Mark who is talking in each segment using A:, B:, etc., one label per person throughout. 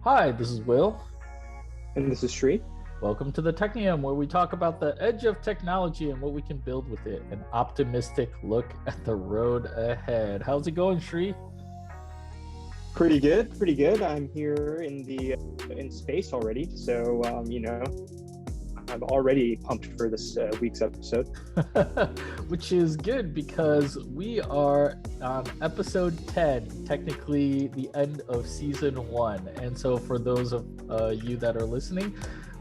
A: Hi, this is Will.
B: And this is Sri.
A: Welcome to the Technium, where we talk about the edge of technology and what we can build with it. An optimistic look at the road ahead. How's it going, Sri?
B: Pretty good, pretty good. I'm here in space already, so I'm already pumped for this week's episode.
A: Which is good because we are on episode 10, technically the end of season 1. And so for those of you that are listening,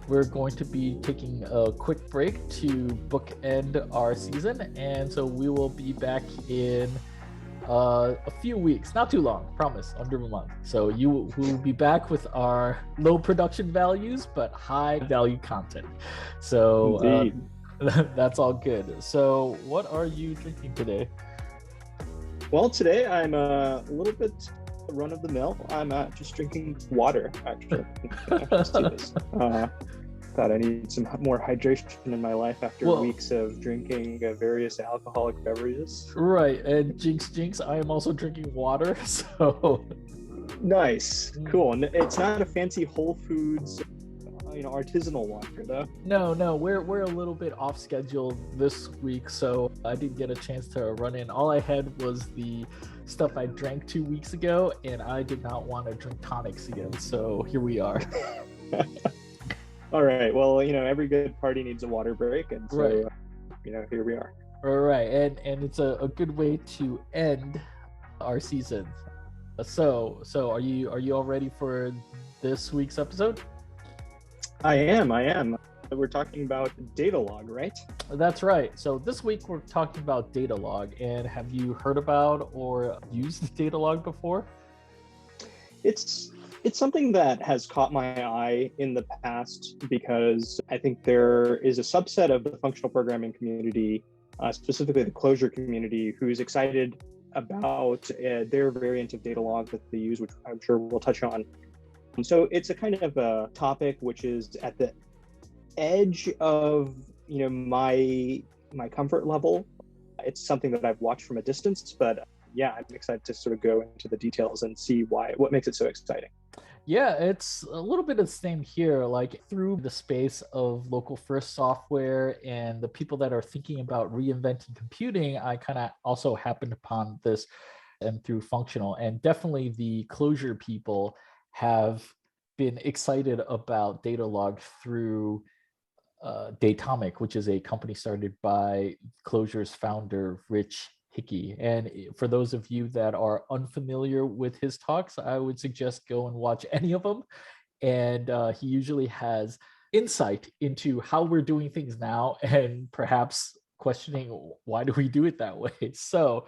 A: we're going to be taking a quick break to bookend our season. And so we will be back in a few weeks, not too long, promise, under a month. So we will be back with our low production values but high value content. So that's all good. So what are you drinking today?
B: Well, today I'm a little bit run of the mill. I'm just drinking water, actually. Thought I need some more hydration in my life after weeks of drinking various alcoholic beverages.
A: Right, and jinx, I am also drinking water, so...
B: Nice, cool. And it's not a fancy Whole Foods, artisanal water, though.
A: No, we're a little bit off schedule this week, so I didn't get a chance to run in. All I had was the stuff I drank 2 weeks ago, and I did not want to drink tonics again, so here we are.
B: All right. Well, every good party needs a water break, and so
A: right.
B: Here we are.
A: All right, and it's a good way to end our season. So are you all ready for this week's episode?
B: I am. We're talking about Datalog, right?
A: That's right. So this week we're talking about Datalog, and have you heard about or used Datalog before?
B: It's something that has caught my eye in the past because I think there is a subset of the functional programming community, specifically the Clojure community, who's excited about their variant of Datalog that they use, which I'm sure we'll touch on. So it's a kind of a topic which is at the edge of my comfort level. It's something that I've watched from a distance, but yeah, I'm excited to sort of go into the details and see what makes it so exciting.
A: Yeah, it's a little bit of the same here. Like through the space of local first software and the people that are thinking about reinventing computing, I kind of also happened upon this and through functional, and definitely the Clojure people have been excited about Datalog through Datomic, which is a company started by Clojure's founder, Rich Hickey. And for those of you that are unfamiliar with his talks, I would suggest go and watch any of them. And he usually has insight into how we're doing things now and perhaps questioning why do we do it that way. So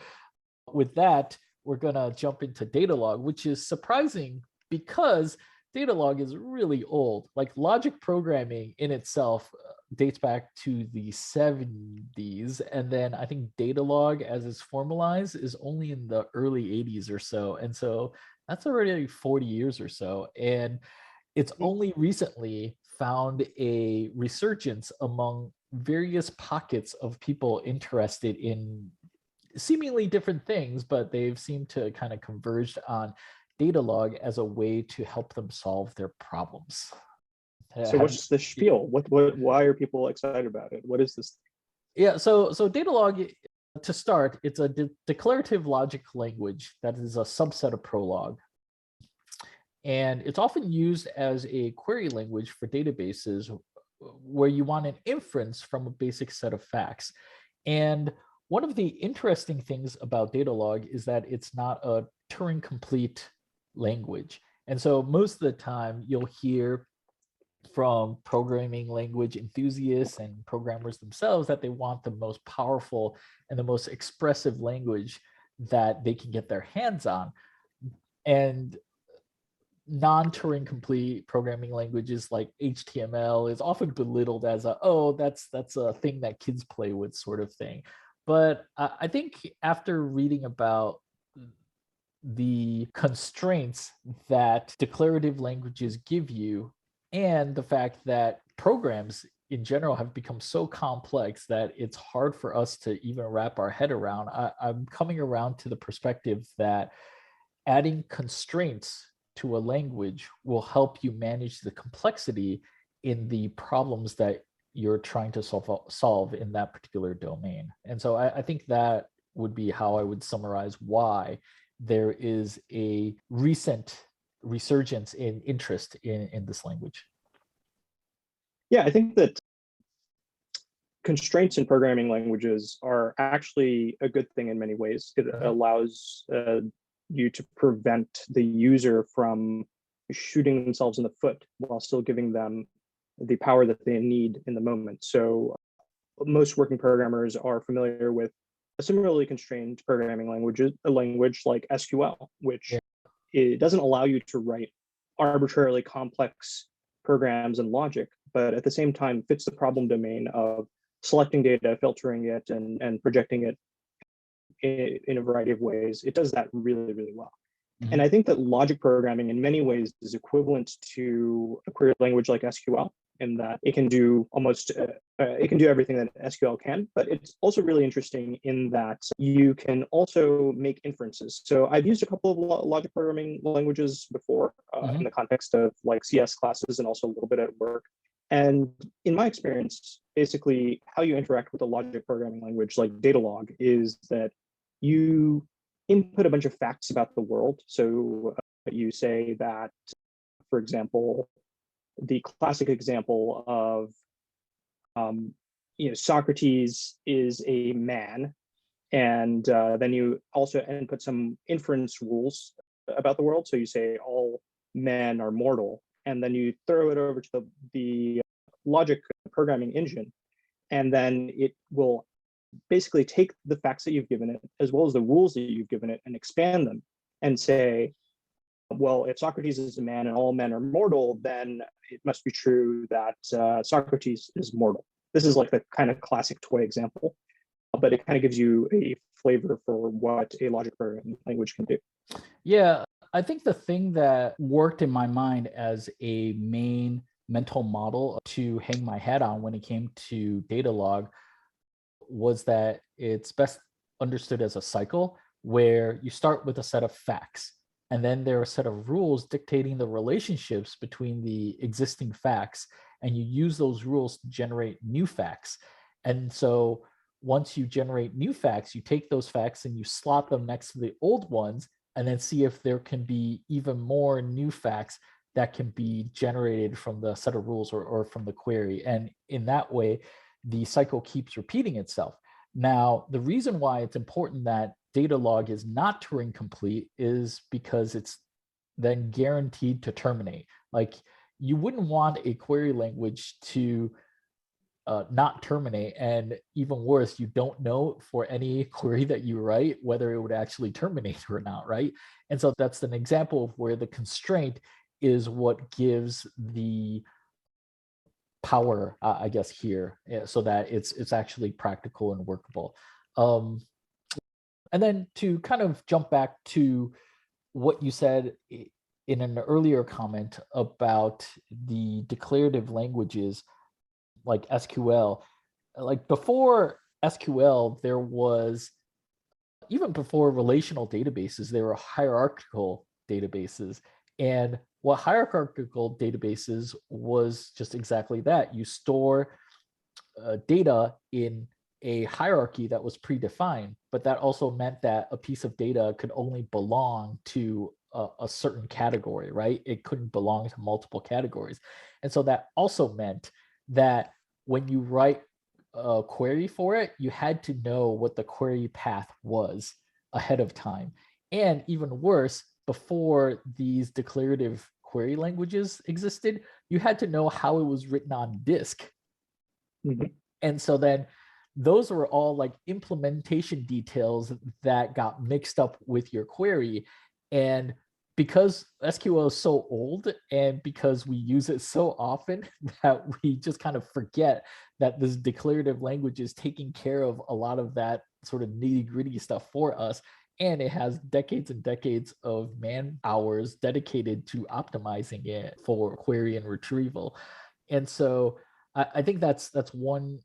A: with that, we're going to jump into Datalog, which is surprising because Datalog is really old. Like logic programming in itself dates back to the 70s, and then I think Datalog as it's formalized is only in the early 80s or so, and so that's already 40 years or so, and it's only recently found a resurgence among various pockets of people interested in seemingly different things, but they've seemed to kind of converge on Datalog as a way to help them solve their problems.
B: So what's the spiel? Why are people excited about it? What is this?
A: Yeah, so Datalog, to start, it's a declarative logic language that is a subset of Prolog. And it's often used as a query language for databases where you want an inference from a basic set of facts. And one of the interesting things about Datalog is that it's not a Turing complete language. And so most of the time you'll hear from programming language enthusiasts and programmers themselves that they want the most powerful and the most expressive language that they can get their hands on. And non-Turing complete programming languages like HTML is often belittled as that's a thing that kids play with sort of thing. But I think after reading about the constraints that declarative languages give you, and the fact that programs in general have become so complex that it's hard for us to even wrap our head around, I'm coming around to the perspective that adding constraints to a language will help you manage the complexity in the problems that you're trying to solve in that particular domain. And so I think that would be how I would summarize why there is a recent resurgence in interest in this language.
B: Yeah, I think that constraints in programming languages are actually a good thing in many ways. It allows you to prevent the user from shooting themselves in the foot while still giving them the power that they need in the moment. So most working programmers are familiar with a similarly constrained programming a language like SQL, which it doesn't allow you to write arbitrarily complex programs and logic, but at the same time fits the problem domain of selecting data, filtering it, and projecting it in a variety of ways. It does that really, really well. Mm-hmm. And I think that logic programming in many ways is equivalent to a query language like SQL, in that it can do it can do everything that SQL can, but it's also really interesting in that you can also make inferences. So I've used a couple of logic programming languages before in the context of like CS classes and also a little bit at work. And in my experience, basically how you interact with a logic programming language like Datalog is that you input a bunch of facts about the world. So you say that, for example, the classic example of Socrates is a man, and then you also input some inference rules about the world. So you say all men are mortal, and then you throw it over to the logic programming engine, and then it will basically take the facts that you've given it, as well as the rules that you've given it, and expand them and say, well, if Socrates is a man and all men are mortal, then it must be true that Socrates is mortal. This is like the kind of classic toy example, but it kind of gives you a flavor for what a logic programming language can do.
A: Yeah, I think the thing that worked in my mind as a main mental model to hang my hat on when it came to Datalog was that it's best understood as a cycle where you start with a set of facts, and then there are a set of rules dictating the relationships between the existing facts, and you use those rules to generate new facts. And so once you generate new facts, you take those facts and you slot them next to the old ones, and then see if there can be even more new facts that can be generated from the set of rules or from the query. And in that way, the cycle keeps repeating itself. Now, the reason why it's important that Datalog is not Turing complete is because it's then guaranteed to terminate. Like, you wouldn't want a query language to not terminate, and even worse, you don't know for any query that you write whether it would actually terminate or not, right? And so that's an example of where the constraint is what gives the power, I guess, here, so that it's actually practical and workable. And then to kind of jump back to what you said in an earlier comment about the declarative languages like SQL, like before SQL, there was, even before relational databases, there were hierarchical databases. And what hierarchical databases was just exactly that. You store data in a hierarchy that was predefined, but that also meant that a piece of data could only belong to a certain category, right? It couldn't belong to multiple categories. And so that also meant that when you write a query for it, you had to know what the query path was ahead of time. And even worse, before these declarative query languages existed, you had to know how it was written on disk. And so then those were all like implementation details that got mixed up with your query. And because SQL is so old, and because we use it so often, that we just kind of forget that this declarative language is taking care of a lot of that sort of nitty-gritty stuff for us. And it has decades and decades of man hours dedicated to optimizing it for query and retrieval. And so I think that's one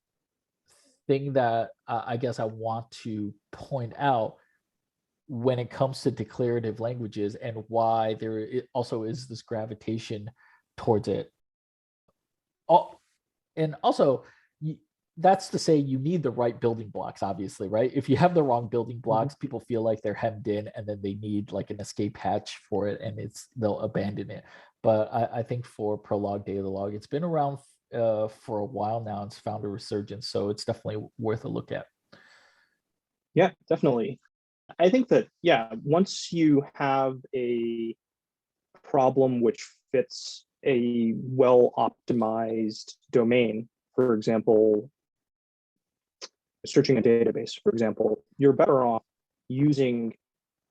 A: thing that I guess I want to point out. when it comes to declarative languages and why there also is this gravitation towards it. And also, that's to say you need the right building blocks, obviously, right? If you have the wrong building blocks, people feel like they're hemmed in and then they need like an escape hatch for it, and they'll abandon it. But I think for Prolog Datalog, it's been around for a while now. It's found a resurgence, so it's definitely worth a look at.
B: Yeah, definitely. I think that, yeah, once you have a problem which fits a well-optimized domain, for example, searching a database, for example, you're better off using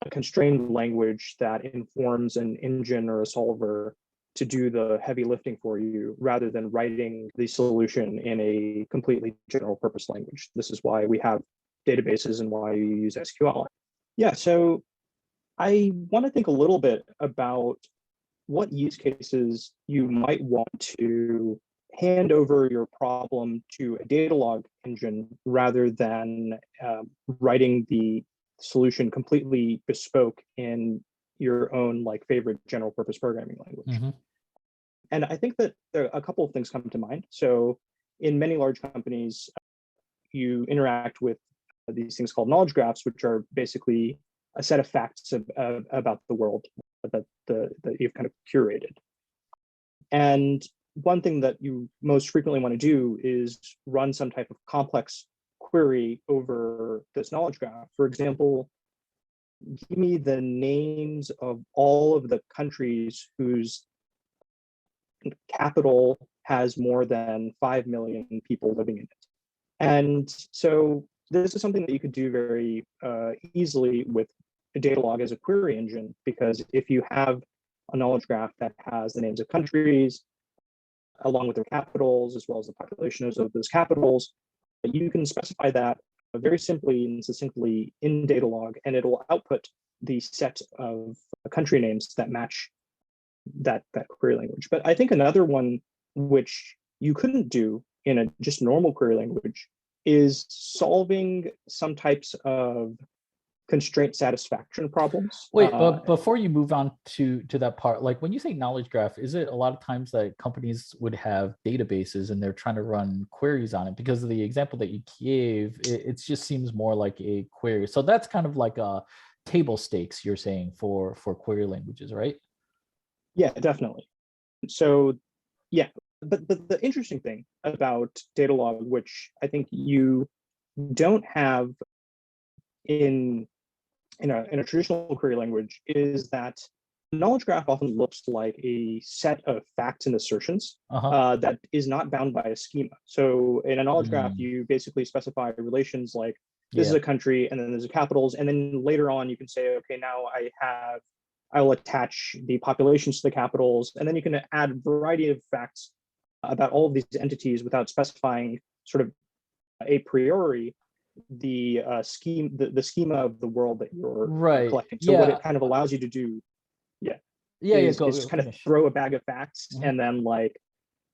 B: a constrained language that informs an engine or a solver to do the heavy lifting for you rather than writing the solution in a completely general purpose language. This is why we have databases and why you use SQL. Yeah, so I want to think a little bit about what use cases you might want to hand over your problem to a Datalog engine rather than writing the solution completely bespoke in your own like favorite general purpose programming language. And I think that there are a couple of things come to mind. So in many large companies, you interact with these things called knowledge graphs, which are basically a set of facts about the world that you've kind of curated. And one thing that you most frequently want to do is run some type of complex query over this knowledge graph. For example, give me the names of all of the countries whose capital has more than 5 million people living in it. And so this is something that you could do very easily with Datalog as a query engine, because if you have a knowledge graph that has the names of countries, along with their capitals, as well as the populations of those capitals, you can specify that very simply and succinctly in Datalog, and it will output the set of country names that match that query language. But I think another one which you couldn't do in a just normal query language is solving some types of constraint satisfaction problems.
A: Wait, but before you move on to that part, like when you say knowledge graph, is it a lot of times that companies would have databases and they're trying to run queries on it? Because of the example that you gave, it just seems more like a query. So that's kind of like a table stakes, you're saying, for query languages, right?
B: Yeah, definitely. So yeah, but the interesting thing about Datalog, which I think you don't have in a traditional query language, is that knowledge graph often looks like a set of facts and assertions that is not bound by a schema. So in a knowledge graph, you basically specify relations like this is a country, and then there's a capitals, and then later on you can say, okay, now I will attach the populations to the capitals, and then you can add a variety of facts about all of these entities without specifying sort of a priori the schema of the world that you're collecting. So what it kind of allows you to do, is just kind of throw a bag of facts and then like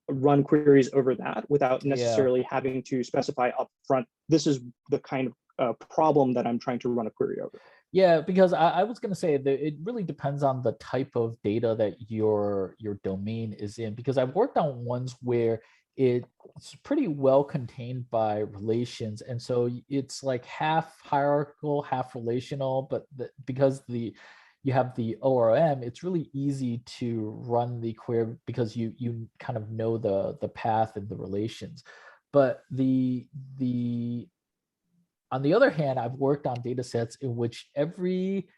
B: run queries over that without necessarily having to specify upfront, this is the kind of problem that I'm trying to run a query over.
A: Yeah, because I was going to say that it really depends on the type of data that your domain is in, because I've worked on ones where it's pretty well contained by relations, and so it's like half hierarchical, half relational, but because you have the ORM, it's really easy to run the query because you kind of know the path and the relations. But on the other hand, I've worked on data sets in which every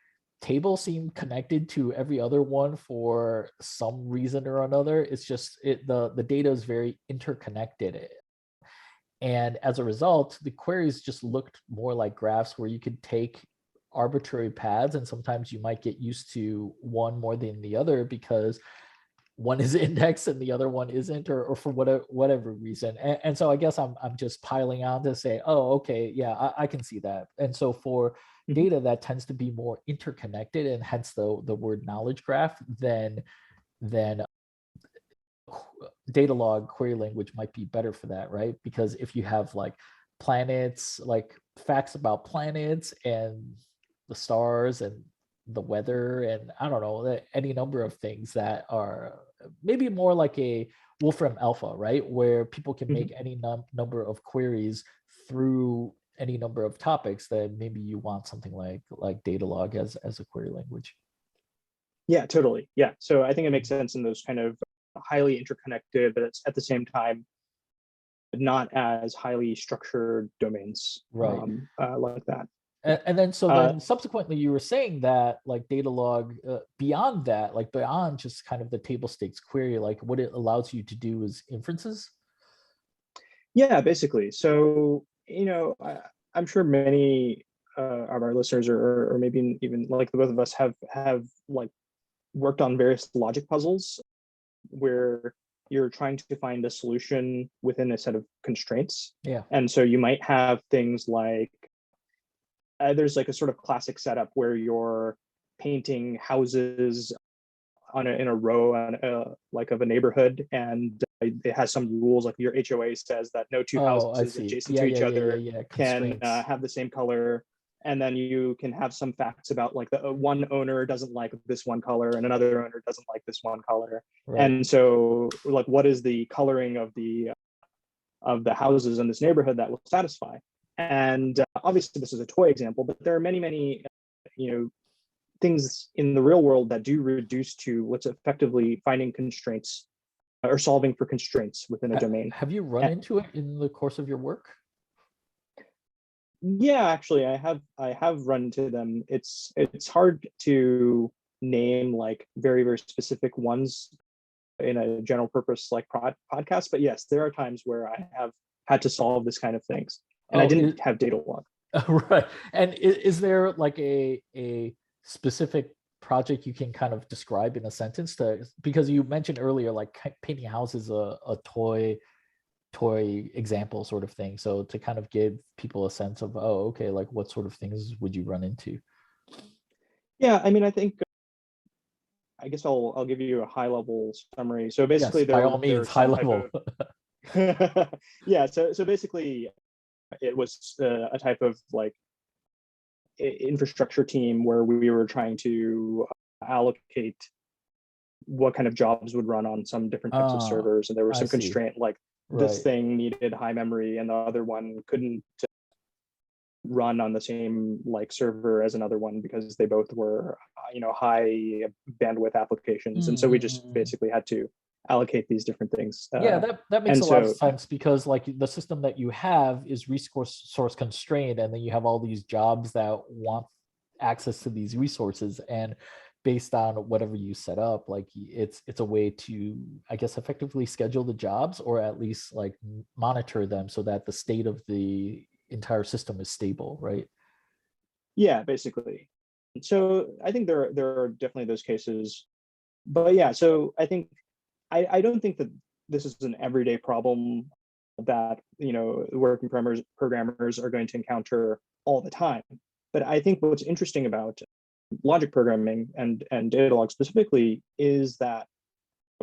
A: table seemed connected to every other one for some reason or another. It's just the data is very interconnected. And as a result, the queries just looked more like graphs where you could take arbitrary paths, and sometimes you might get used to one more than the other because one is indexed and the other one isn't, or for whatever reason. And so I guess I'm just piling on to say, oh, okay, yeah, I can see that. And so for data that tends to be more interconnected, and hence the word knowledge graph, then Datalog query language might be better for that, right? Because if you have like planets, like facts about planets, and the stars and the weather, and I don't know, any number of things that are maybe more like a Wolfram Alpha, right? Where people can
B: Mhm.
A: make any number of queries through any number of topics, that maybe you want something like Datalog as a query language.
B: Yeah, totally. Yeah. So I think it makes sense in those kind of highly interconnected, but it's at the same time not as highly structured domains
A: Right.
B: like that. Yeah.
A: And then so
B: Uh,
A: then subsequently you were saying that like Datalog, beyond that, like beyond just kind of the table stakes query, like what it allows you to do is inferences.
B: yeah, basically. So, I'm sure many of our listeners, or maybe even like the both of us, have like worked on various logic puzzles where you're trying to find a solution within a set of constraints.
A: Yeah.
B: And so you might have things like there's like a sort of classic setup where you're painting houses in a row on like of a neighborhood, and it has some rules, like your HOA says that no two
A: Oh, I
B: houses
A: see.
B: adjacent
A: Yeah,
B: to
A: yeah,
B: each
A: yeah, yeah,
B: other
A: yeah.
B: can
A: Constraints.
B: have the same color. And then you can have some facts about like the one owner doesn't like this one color and another owner doesn't like this one color.
A: Right.
B: And so like what is the coloring of the houses in this neighborhood that will satisfy? And obviously this is a toy example, but there are many you know things in the real world that do reduce to what's effectively finding constraints or solving for constraints within a domain.
A: Have you run
B: And
A: into it in the course of your work?
B: yeah, actually, I have run into them. It's hard to name like very specific ones in a general purpose like podcast, but yes, there are times where I have had to solve this kind of things, and I
A: Oh,
B: didn't have data log.
A: right. And is there like a specific project you can kind of describe in a sentence, to, because you mentioned earlier like painting houses, a toy example sort of thing. So to kind of give people a sense of, oh, okay, like what sort of things would you run into?
B: Yeah, I mean, I guess I'll give you a high level summary. So
A: Yes,
B: basically,
A: by all
B: there are
A: means, high
B: some type
A: level.
B: of yeah. So basically, it was a type of like infrastructure team where we were trying to allocate what kind of jobs would run on some different types of
A: Ah,
B: servers, and there was
A: I
B: some
A: see.
B: constraint like this
A: Right.
B: thing needed high memory and the other one couldn't run on the same like server as another one because they both were high bandwidth applications, and so we just
A: Mm-mm.
B: basically had to allocate these different things,
A: Yeah, that makes
B: and
A: a lot of
B: so
A: sense, because like the system that you have is resource source constrained, and then you have all these jobs that want access to these resources, and based on whatever you set up, like it's a way to, I guess, effectively schedule the jobs, or at least like monitor them so that the state of the entire system is stable, right?
B: yeah, basically. So I think there are definitely those cases, but yeah, so I think I don't think that this is an everyday problem that working programmers are going to encounter all the time. But I think what's interesting about logic programming and Datalog specifically is that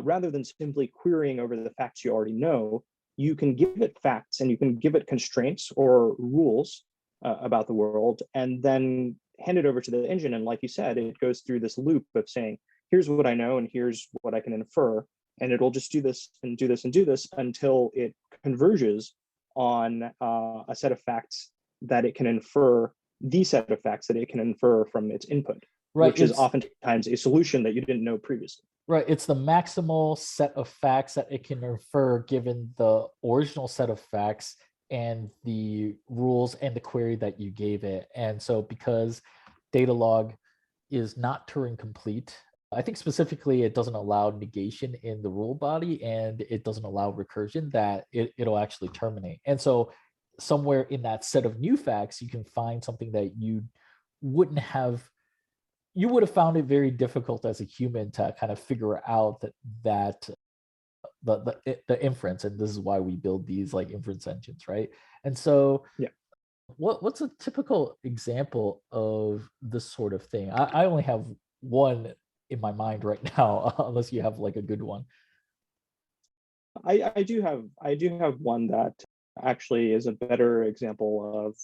B: rather than simply querying over the facts you already know, you can give it facts and you can give it constraints or rules about the world, and then hand it over to the engine. And like you said, it goes through this loop of saying, here's what I know and here's what I can infer. And it'll just do this and do this and do this until it converges on a set of facts that it can infer, the set of facts that it can infer from its input,
A: Right.
B: which is oftentimes a solution that you didn't know previously.
A: Right, it's the maximal set of facts that it can infer given the original set of facts and the rules and the query that you gave it. And so because Datalog is not Turing complete, I think specifically it doesn't allow negation in the rule body, and it doesn't allow recursion, that it'll actually terminate. And so somewhere in that set of new facts, you can find something that wouldn't have you would have found it very difficult as a human to kind of figure out that the inference, and this is why we build these like inference engines, right? And so
B: Yeah.
A: what's a typical example of this sort of thing? I only have one in my mind right now, unless you have like a good one.
B: I do have one that actually is a better example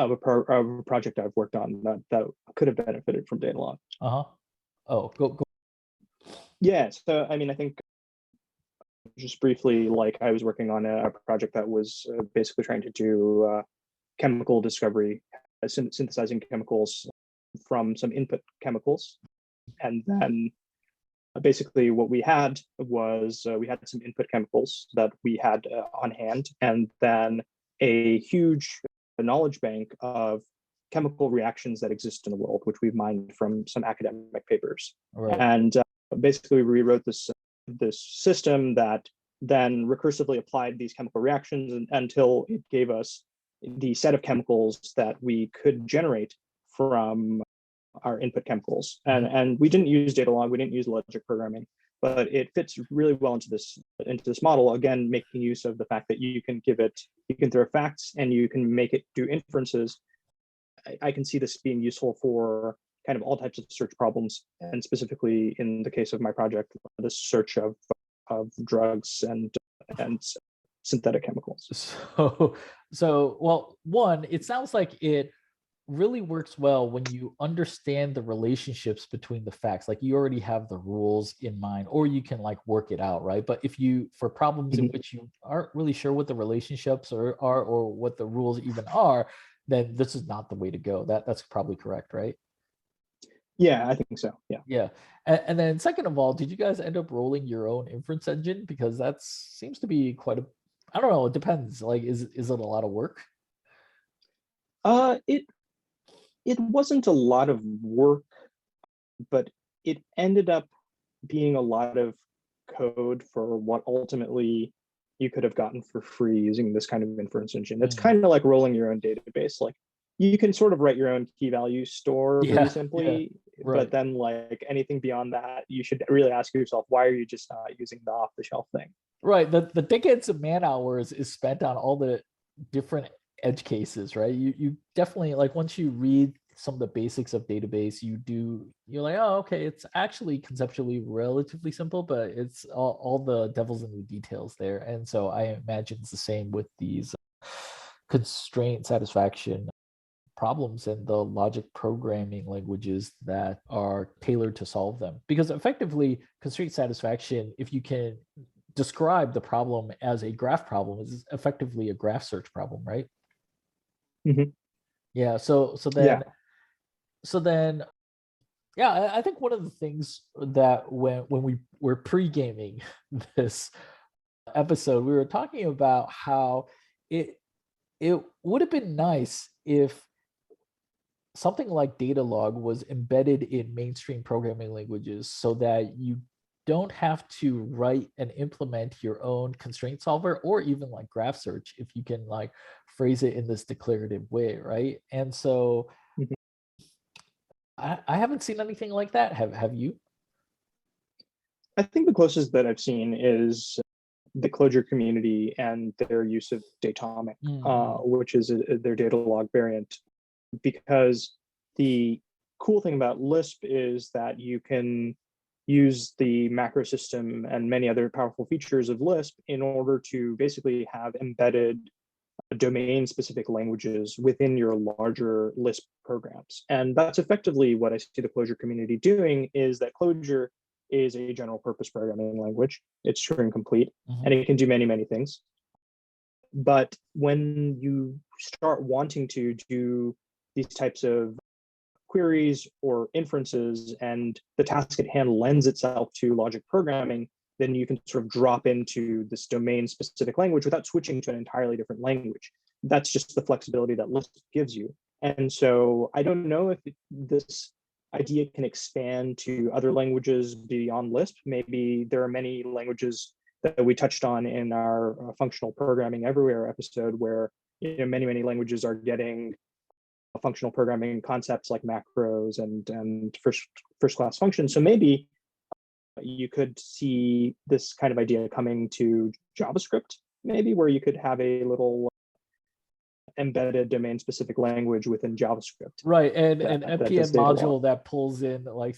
B: of a project I've worked on that could have benefited from Datalog.
A: Uh-huh. Oh, go.
B: Yeah, so I mean, I think just briefly, like I was working on a project that was basically trying to do chemical discovery, synthesizing chemicals from some input chemicals. And then basically what we had was we had some input chemicals that we had on hand, and then a huge knowledge bank of chemical reactions that exist in the world, which we've mined from some academic papers.
A: Right.
B: And basically we rewrote this system that then recursively applied these chemical reactions until it gave us the set of chemicals that we could generate from our input chemicals. And we didn't use Datalog, we didn't use logic programming, but it fits really well into this model, again, making use of the fact that you can throw facts and you can make it do inferences. I can see this being useful for kind of all types of search problems, and specifically in the case of my project, the search of drugs and synthetic chemicals.
A: So well, one, it sounds like it really works well when you understand the relationships between the facts. Like you already have the rules in mind, or you can like work it out, right? But if you, for problems in which you aren't really sure what the relationships are or what the rules even are, then this is not the way to go. That's probably correct, right?
B: Yeah, I think so. Yeah.
A: Yeah. And then second of all, did you guys end up rolling your own inference engine? Because that seems to be quite a, I don't know, it depends. Like, is it a lot of work?
B: It wasn't a lot of work, but it ended up being a lot of code for what ultimately you could have gotten for free using this kind of inference engine. It's kind of like rolling your own database. Like you can sort of write your own key value store pretty simply,
A: right.
B: But then like anything beyond that, you should really ask yourself, why are you just not using the off-the-shelf thing?
A: Right. The decades of man hours is spent on all the different edge cases, right? You definitely, like, once you read some of the basics of database, you're like, oh, okay, it's actually conceptually relatively simple, but it's all the devil's in the details there. And so I imagine it's the same with these constraint satisfaction problems and the logic programming languages that are tailored to solve them. Because effectively, constraint satisfaction, if you can describe the problem as a graph problem, is effectively a graph search problem, right? Yeah. So then, yeah, I think one of the things that when we were pre-gaming this episode, we were talking about how it would have been nice if something like Datalog was embedded in mainstream programming languages so that you don't have to write and implement your own constraint solver or even like graph search if you can like phrase it in this declarative way, right? And so I haven't seen anything like that. Have you?
B: I think the closest that I've seen is the Clojure community and their use of Datomic, which is their Datalog variant. Because the cool thing about Lisp is that you can use the macro system and many other powerful features of Lisp in order to basically have embedded domain-specific languages within your larger Lisp programs. And that's effectively what I see the Clojure community doing, is that Clojure is a general purpose programming language. It's Turing complete, and it can do many, many things. But when you start wanting to do these types of queries or inferences, and the task at hand lends itself to logic programming, then you can sort of drop into this domain-specific language without switching to an entirely different language. That's just the flexibility that Lisp gives you. And so I don't know if this idea can expand to other languages beyond Lisp. Maybe there are many languages that we touched on in our functional programming everywhere episode, where many, many languages are getting functional programming concepts like macros and first class functions. So maybe you could see this kind of idea coming to JavaScript, maybe, where you could have a little embedded domain-specific language within JavaScript.
A: Right, and an
B: that
A: npm
B: does data log.
A: module that pulls in like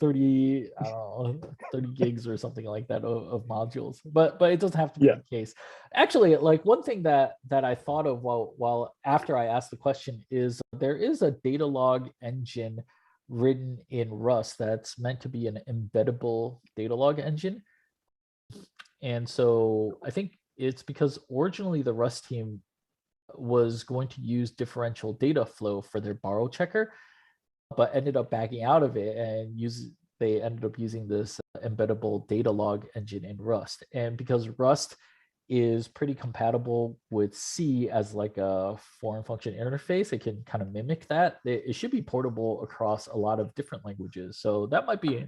A: 30, I don't know, 30 gigs or something like that of modules. But it doesn't have to be
B: Yeah.
A: the case. Actually, like one thing that I thought of while after I asked the question is there is a data log engine written in Rust that's meant to be an embeddable data log engine. And so I think it's because originally the Rust team was going to use differential data flow for their borrow checker, but ended up backing out of it and they ended up using this embeddable data log engine in Rust. And because Rust is pretty compatible with C as like a foreign function interface, it can kind of mimic that. It should be portable across a lot of different languages. So that might be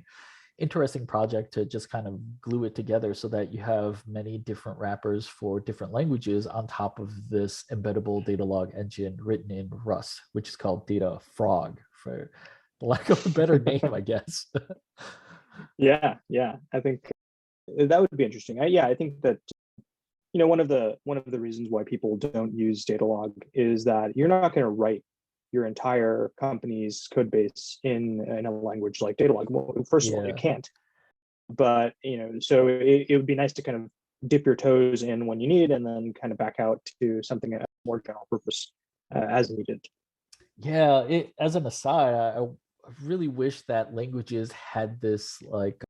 A: interesting project to just kind of glue it together so that you have many different wrappers for different languages on top of this embeddable data log engine written in Rust, which is called Data Frog, for lack of a better name, I guess.
B: Yeah, I think that would be interesting. I think that one of the reasons why people don't use Datalog is that you're not going to write your entire company's code base in a language like Datalog. Well, first of all, you can't. But so it would be nice to kind of dip your toes in when you need, and then kind of back out to something more general purpose as needed.
A: Yeah, as an aside, I really wish that languages had this like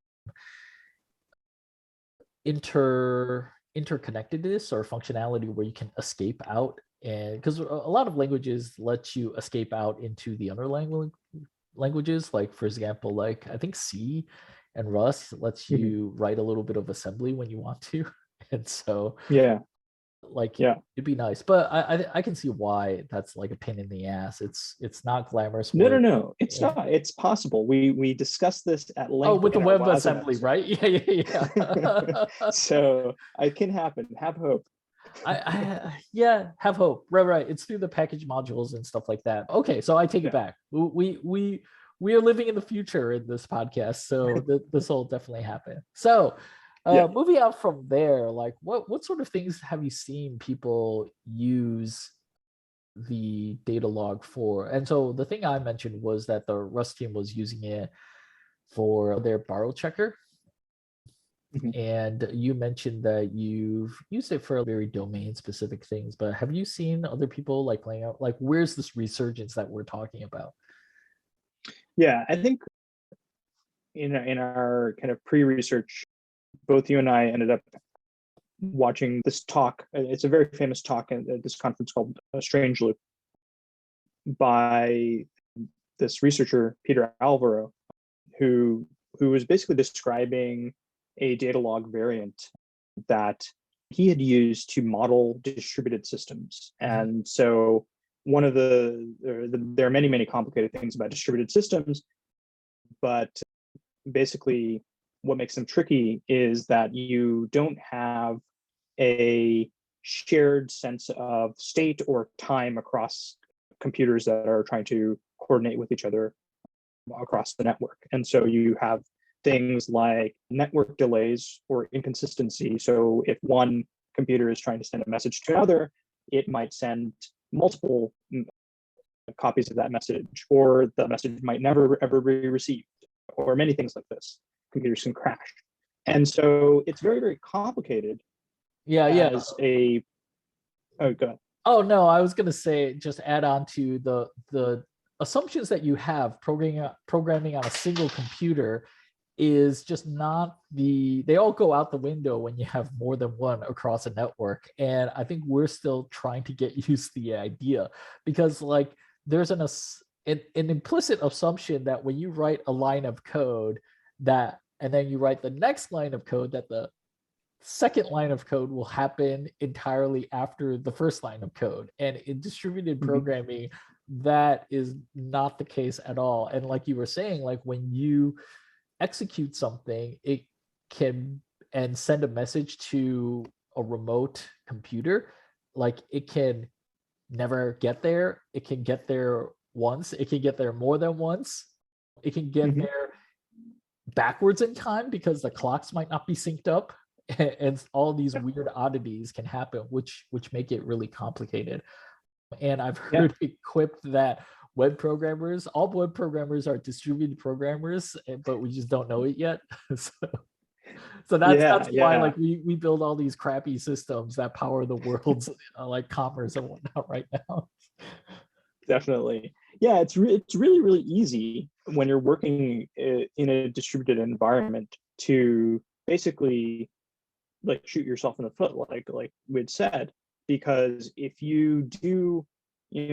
A: interconnectedness or functionality where you can escape out, and because a lot of languages let you escape out into the underlying languages, like for example, like I think C and Rust lets you write a little bit of assembly when you want to. And so like it'd be nice, but I can see why that's like a pain in the ass. It's not glamorous work.
B: No, it's not. It's possible. We discussed this at length.
A: Oh, with the WebAssembly, right? Yeah.
B: So it can happen. Have hope.
A: Yeah, have hope. Right. It's through the package modules and stuff like that. Okay, so I take it back. We are living in the future in this podcast, so this will definitely happen. So moving out from there, like what sort of things have you seen people use the data log for? And so the thing I mentioned was that the Rust team was using it for their borrow checker. And you mentioned that you've used it for very domain specific things, but have you seen other people like playing out, like where's this resurgence that we're talking about?
B: Yeah, I think in our kind of pre-research, both you and I ended up watching this talk. It's a very famous talk at this conference called Strange Loop by this researcher, Peter Alvaro, who was basically describing a data log variant that he had used to model distributed systems. And so one of there are many complicated things about distributed systems, but basically what makes them tricky is that you don't have a shared sense of state or time across computers that are trying to coordinate with each other across the network. And so you have things like network delays or inconsistency. So if one computer is trying to send a message to another, it might send multiple copies of that message, or the message might never ever be received, or many things like this. Computers can crash. And so it's very complicated. As a go ahead.
A: Oh no, I was gonna say, just add on to the assumptions that you have programming on a single computer is just not they all go out the window when you have more than one across a network. And I think we're still trying to get used to the idea, because like there's an implicit assumption that when you write a line of code and then you write the next line of code, that the second line of code will happen entirely after the first line of code. And in distributed programming, that is not the case at all. And like you were saying, like when you execute something, it can and send a message to a remote computer, like it can never get there. It can get there once. It can get there more than once. It can get there backwards in time because the clocks might not be synced up, and all these weird oddities can happen, which make it really complicated. And I've heard it quipped that all web programmers are distributed programmers, but we just don't know it yet. So that's why like we build all these crappy systems that power the world's like commerce and whatnot right now.
B: Definitely. Yeah, it's really, really easy when you're working in a distributed environment to basically like shoot yourself in the foot, like we'd said, because if you do,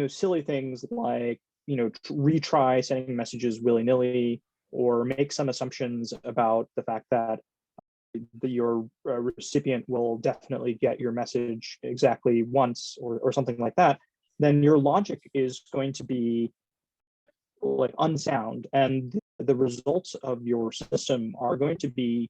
B: silly things like, retry sending messages willy-nilly, or make some assumptions about the fact that your recipient will definitely get your message exactly once, or something like that, then your logic is going to be like unsound, and the results of your system are going to be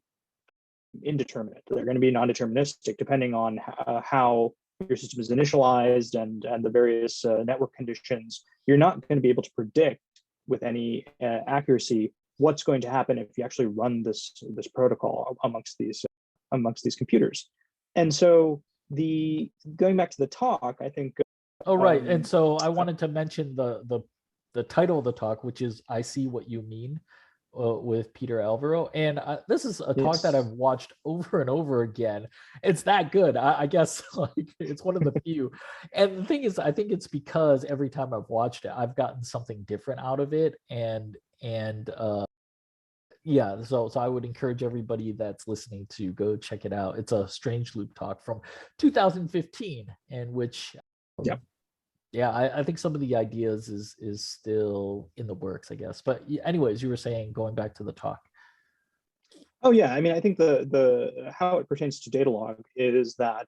B: indeterminate. They're going to be non-deterministic depending on how your system is initialized and the various network conditions. You're not going to be able to predict with any accuracy what's going to happen if you actually run this protocol amongst these computers. And so going back to the talk, I think.
A: Oh, right. And so I wanted to mention the title of the talk, which is "I See What You Mean," with Peter Alvaro. And this is a talk that I've watched over and over again. It's that good. I guess like it's one of the few. And the thing is, I think it's because every time I've watched it, I've gotten something different out of it. And yeah, so I would encourage everybody that's listening to go check it out. It's a Strange Loop talk from 2015, in which I think some of the ideas is still in the works, I guess. But anyways, you were saying, going back to the talk.
B: Oh yeah, I mean, I think the how it pertains to Datalog is that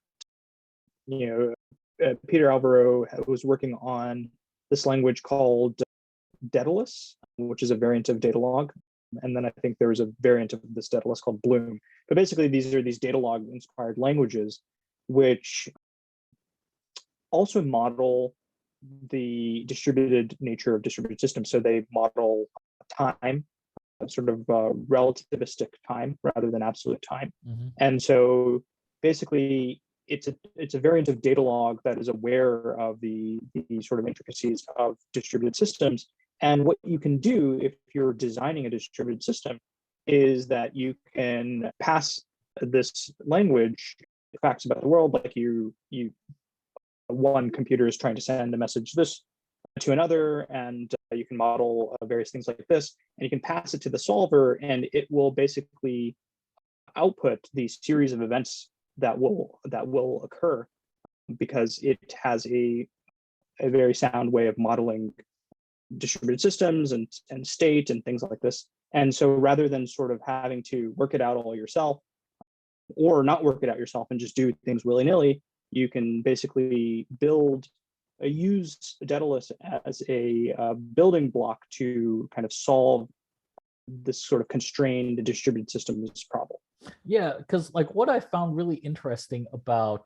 B: Peter Alvaro was working on this language called Daedalus, which is a variant of Datalog. And then I think there was a variant of this Daedalus called Bloom. But basically, these are these Datalog-inspired languages, which also model the distributed nature of distributed systems. So they model time, sort of relativistic time rather than absolute time.
A: Mm-hmm.
B: And so basically, it's a variant of Datalog that is aware of the sort of intricacies of distributed systems. And what you can do if you're designing a distributed system is that you can pass this language facts about the world, like one computer is trying to send a message this to another, and you can model various things like this, and you can pass it to the solver, and it will basically output the series of events that will occur, because it has a very sound way of modeling distributed systems and state and things like this. And so rather than sort of having to work it out all yourself, or not work it out yourself and just do things willy-nilly, you can basically use Daedalus as a building block to kind of solve this sort of constrained distributed systems problem.
A: Yeah, because like what I found really interesting about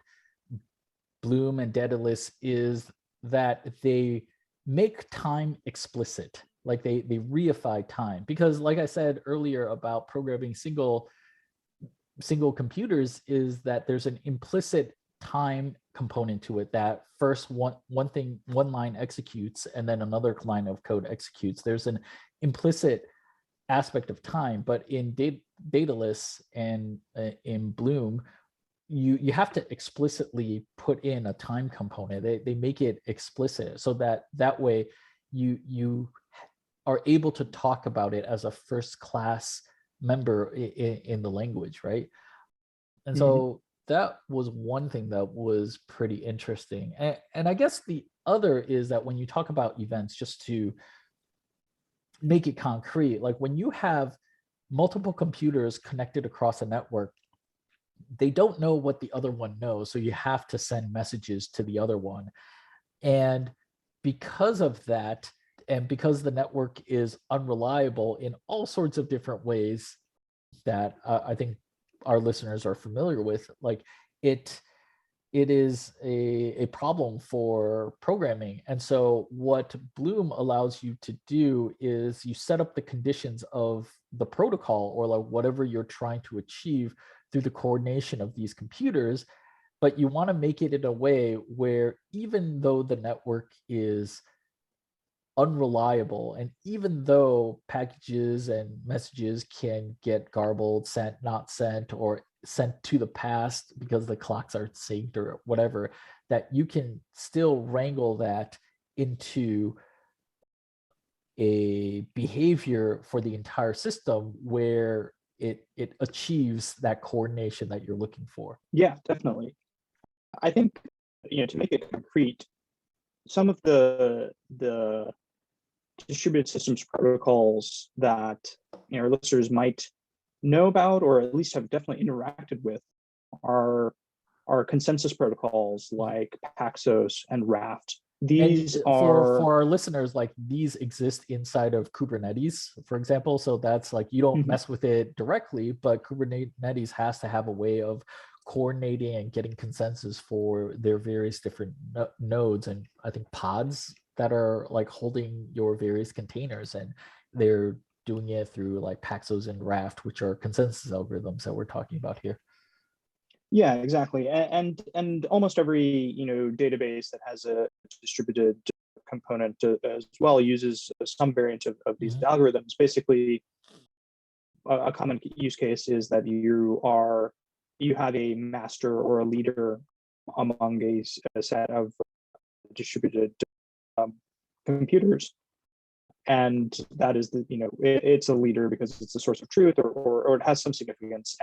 A: Bloom and Daedalus is that they make time explicit. Like they reify time, because like I said earlier about programming single computers, is that there's an implicit time component to it, that first one line executes and then another line of code executes. There's an implicit aspect of time, but in Daedalus and in Bloom, you have to explicitly put in a time component. They make it explicit so that way you are able to talk about it as a first class member in the language, right? And so that was one thing that was pretty interesting. And I guess the other is that when you talk about events, just to make it concrete, like when you have multiple computers connected across a network, they don't know what the other one knows. So you have to send messages to the other one. And because of that, and because the network is unreliable in all sorts of different ways that I think our listeners are familiar with, like it is a problem for programming. And so what Bloom allows you to do is you set up the conditions of the protocol, or like whatever you're trying to achieve, through the coordination of these computers. but you want to make it in a way where even though the network is unreliable, and even though packages and messages can get garbled, sent, not sent, or sent to the past because the clocks are synced or whatever, that you can still wrangle that into a behavior for the entire system where it achieves that coordination that you're looking for.
B: Yeah, definitely. I think, to make it concrete, some of the distributed systems protocols that our listeners might know about, or at least have definitely interacted with, are consensus protocols like Paxos and Raft. These
A: And
B: are
A: for our listeners, like these exist inside of Kubernetes, for example. So that's like you don't
B: Mhm.
A: mess with it directly, but Kubernetes has to have a way of coordinating and getting consensus for their various different nodes, and I think pods that are like holding your various containers, and they're doing it through like Paxos and Raft, which are consensus algorithms that we're talking about here.
B: Yeah, exactly. And almost every database that has a distributed component as well uses some variant of these
A: Mhm.
B: algorithms. Basically, a common use case is that you have a master or a leader among a set of distributed um, computers, and that is it's a leader because it's a source of truth, or it has some significance.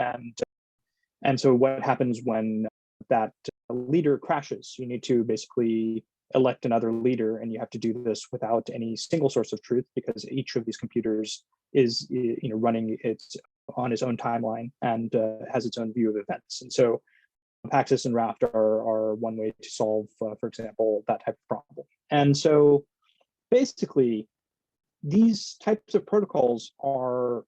B: And so what happens when that leader crashes? You need to basically elect another leader, and you have to do this without any single source of truth, because each of these computers is running its on its own timeline, and has its own view of events. And so Paxos and Raft are one way to solve, for example, that type of problem. And so basically, these types of protocols are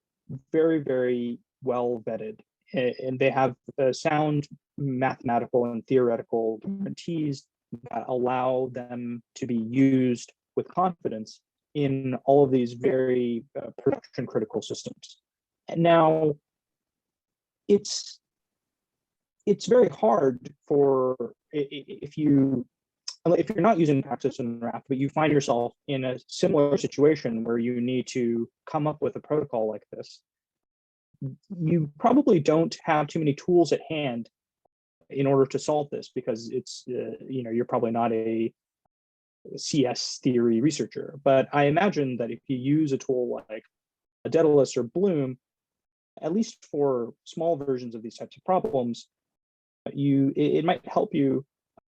B: very, very well vetted, and they have sound mathematical and theoretical guarantees that allow them to be used with confidence in all of these very production critical systems. And now it's very hard for if you're not using Paxos and Raft, but you find yourself in a similar situation where you need to come up with a protocol like this, you probably don't have too many tools at hand in order to solve this, because it's you're probably not a CS theory researcher. But I imagine that if you use a tool like Daedalus or Bloom, at least for small versions of these types of problems, it might help you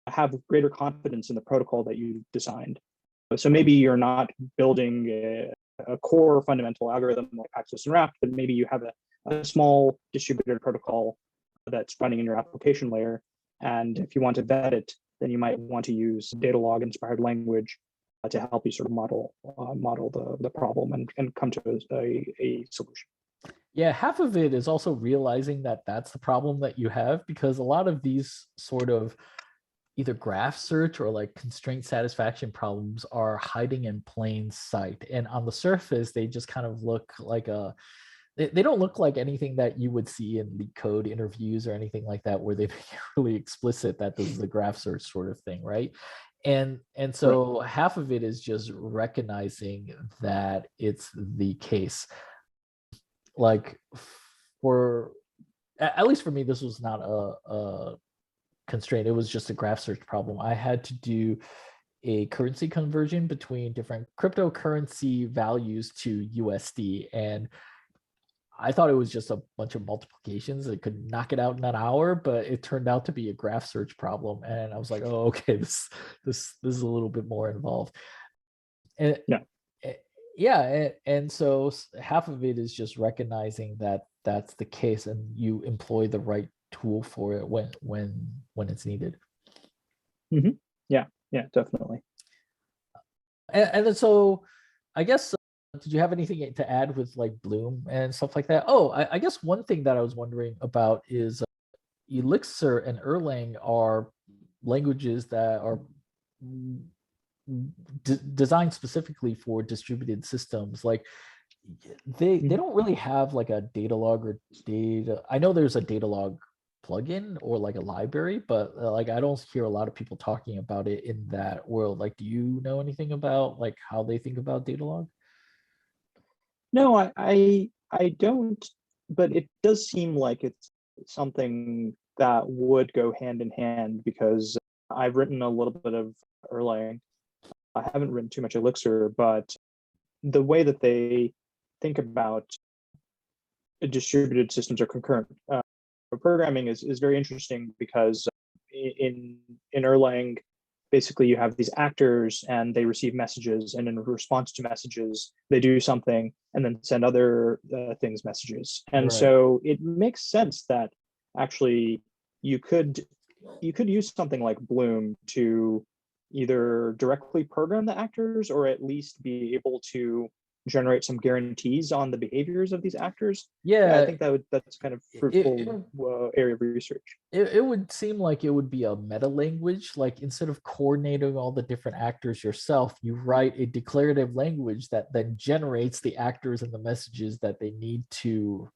B: have greater confidence in the protocol that you designed. So maybe you're not building a core fundamental algorithm like Paxos and Raft, but maybe you have a small distributed protocol that's running in your application layer. And if you want to vet it, then you might want to use Datalog-inspired language to help you sort of model the problem and come to a solution.
A: Yeah, half of it is also realizing that that's the problem that you have, because a lot of these sort of either graph search or like constraint satisfaction problems are hiding in plain sight. And on the surface, they just kind of look like they don't look like anything that you would see in the code interviews or anything like that, where they make it really explicit that this is a graph search sort of thing, right? And
B: Right.
A: so half of it is just recognizing that it's the case. Like for at least for me, this was not a constraint. It was just a graph search problem. I had to do a currency conversion between different cryptocurrency values to USD. And I thought it was just a bunch of multiplications. It could knock it out in an hour, but it turned out to be a graph search problem. And I was like, oh, okay, this is a little bit more involved. And
B: Yeah.
A: yeah, and so half of it is just recognizing that that's the case, and you employ the right tool for it when it's needed.
B: Mm-hmm. Yeah. Yeah. Definitely.
A: And then so I guess did you have anything to add with like Bloom and stuff like that? Oh, I guess one thing that I was wondering about is Elixir and Erlang are languages that are designed specifically for distributed systems. Like they
B: Mm-hmm.
A: don't really have like a data log or data. I know there's a data log plugin or like a library, but like I don't hear a lot of people talking about it in that world. Like, do you know anything about like how they think about Datalog?
B: No, I don't, but it does seem like it's something that would go hand in hand because I've written a little bit of Erlang. I haven't written too much Elixir, but the way that they think about distributed systems or concurrent programming is very interesting because in Erlang, basically you have these actors and they receive messages, and in response to messages, they do something and then send other things messages. And
A: Right.
B: so it makes sense that actually you could you could use something like Bloom to either directly program the actors or at least be able to generate some guarantees on the behaviors of these actors. Yeah, I
A: Yeah,
B: think that's kind of
A: it,
B: fruitful area of research.
A: it would seem like it would be a meta language. Like instead of coordinating all the different actors yourself, you write a declarative language that then generates the actors and the messages that they need to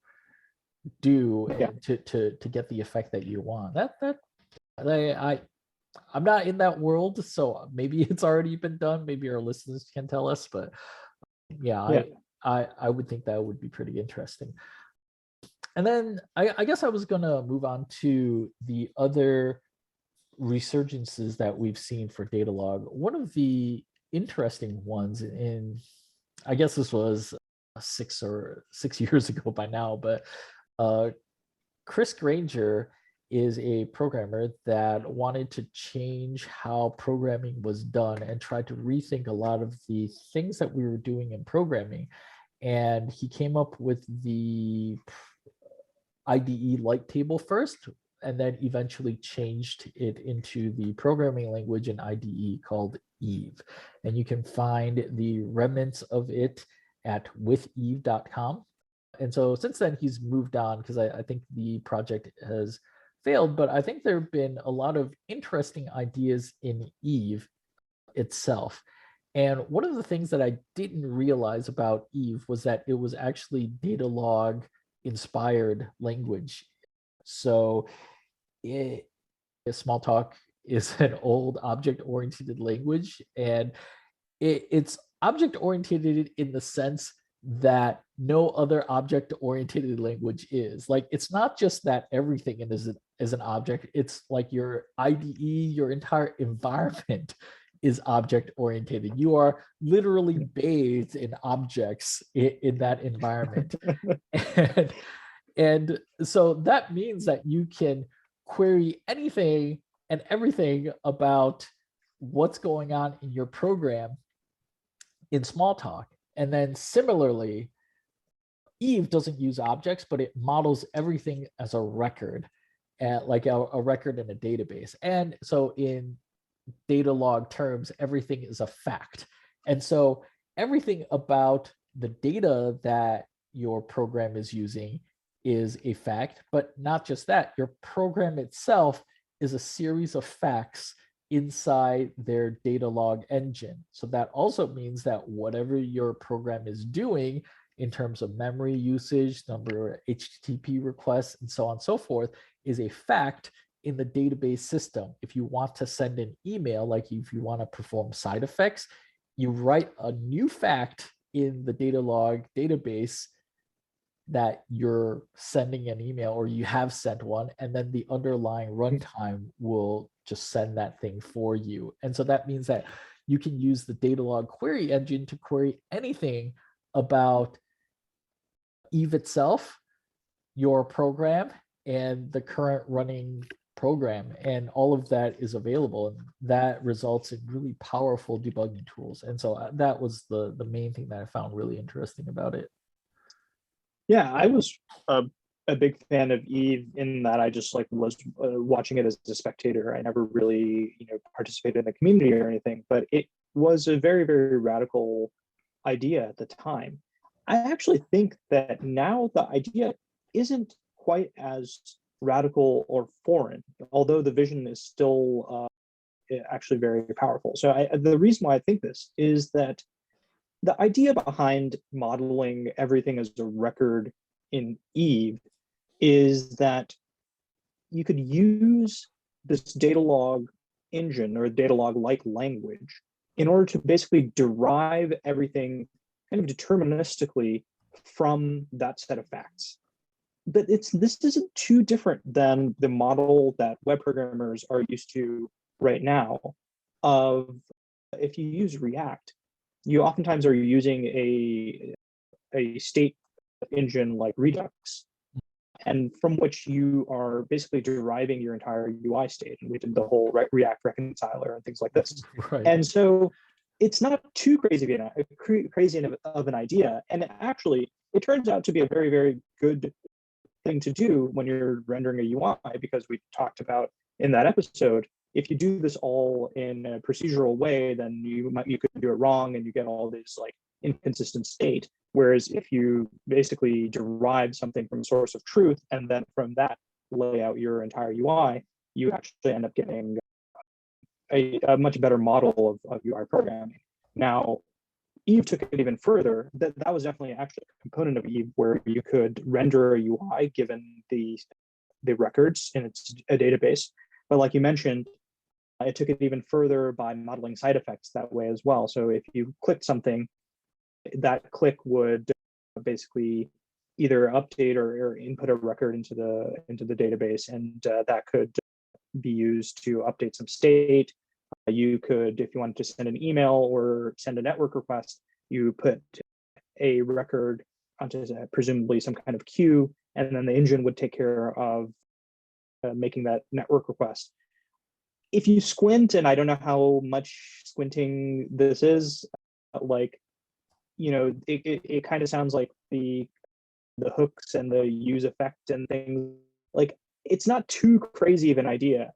A: do
B: Yeah.
A: and to get the effect that you want. I I'm not in that world, so maybe it's already been done. Maybe our listeners can tell us, but yeah,
B: Yeah.
A: I would think that would be pretty interesting. And then I guess I was gonna move on to the other resurgences that we've seen for Datalog. One of the interesting ones in, I guess this was 6 years ago by now, but uh, Chris Granger is a programmer that wanted to change how programming was done and tried to rethink a lot of the things that we were doing in programming. And he came up with the IDE light table first, and then eventually changed it into the programming language in IDE called Eve. And you can find the remnants of it at witheve.com. And so since then, he's moved on because I think the project has failed, but I think there have been a lot of interesting ideas in Eve itself. And one of the things that I didn't realize about Eve was that it was actually Datalog inspired language. So it, Smalltalk is an old object oriented language, and it's object oriented in the sense that no other object oriented language is. Like it's not just that everything is an object, it's like your IDE, your entire environment is object oriented. You are literally bathed in objects in that environment. and and so that means that you can query anything and everything about what's going on in your program in Smalltalk. And then similarly, Eve doesn't use objects, but it models everything as a record, like a record in a database. And so in data log terms, everything is a fact. And so everything about the data that your program is using is a fact, but not just that, your program itself is a series of facts inside their data log engine. So that also means that whatever your program is doing in terms of memory usage, number of HTTP requests, and so on and so forth, is a fact in the database system. If you want to send an email, like if you want to perform side effects, you write a new fact in the data log database that you're sending an email or you have sent one, and then the underlying runtime will just send that thing for you. And so that means that you can use the Datalog query engine to query anything about Eve itself, your program, and the current running program. And all of that is available. And that results in really powerful debugging tools. And so that was the main thing that I found really interesting about it.
B: Yeah, I was a big fan of Eve in that I just like was watching it as a spectator. I never really, participated in the community or anything, but it was a very, very radical idea at the time. I actually think that now the idea isn't quite as radical or foreign, although the vision is still actually very powerful. So the reason why I think this is that the idea behind modeling everything as a record in Eve is that you could use this Datalog engine or Datalog-like language in order to basically derive everything kind of deterministically from that set of facts. But this isn't too different than the model that web programmers are used to right now of, if you use React, you oftentimes are using a state engine like Redux, and from which you are basically deriving your entire UI state. And we did the whole React reconciler and things like this.
A: Right.
B: And so it's not too crazy of an idea. And actually, it turns out to be a very, very good thing to do when you're rendering a UI, because we talked about in that episode, if you do this all in a procedural way, then you could do it wrong and you get all this like inconsistent state. Whereas if you basically derive something from a source of truth and then from that lay out your entire UI, you actually end up getting a much better model of UI programming. Now, Eve took it even further. That was definitely actually a component of Eve where you could render a UI given the records in a database. But like you mentioned, it took it even further by modeling side effects that way as well. So if you clicked something, that click would basically either update or input a record into the database, and that could be used to update some state. You could, if you wanted to send an email or send a network request, you put a record onto presumably some kind of queue, and then the engine would take care of making that network request. If you squint, and I don't know how much squinting this is, like, you know, it kind of sounds like the hooks and the use effect and things, like, it's not too crazy of an idea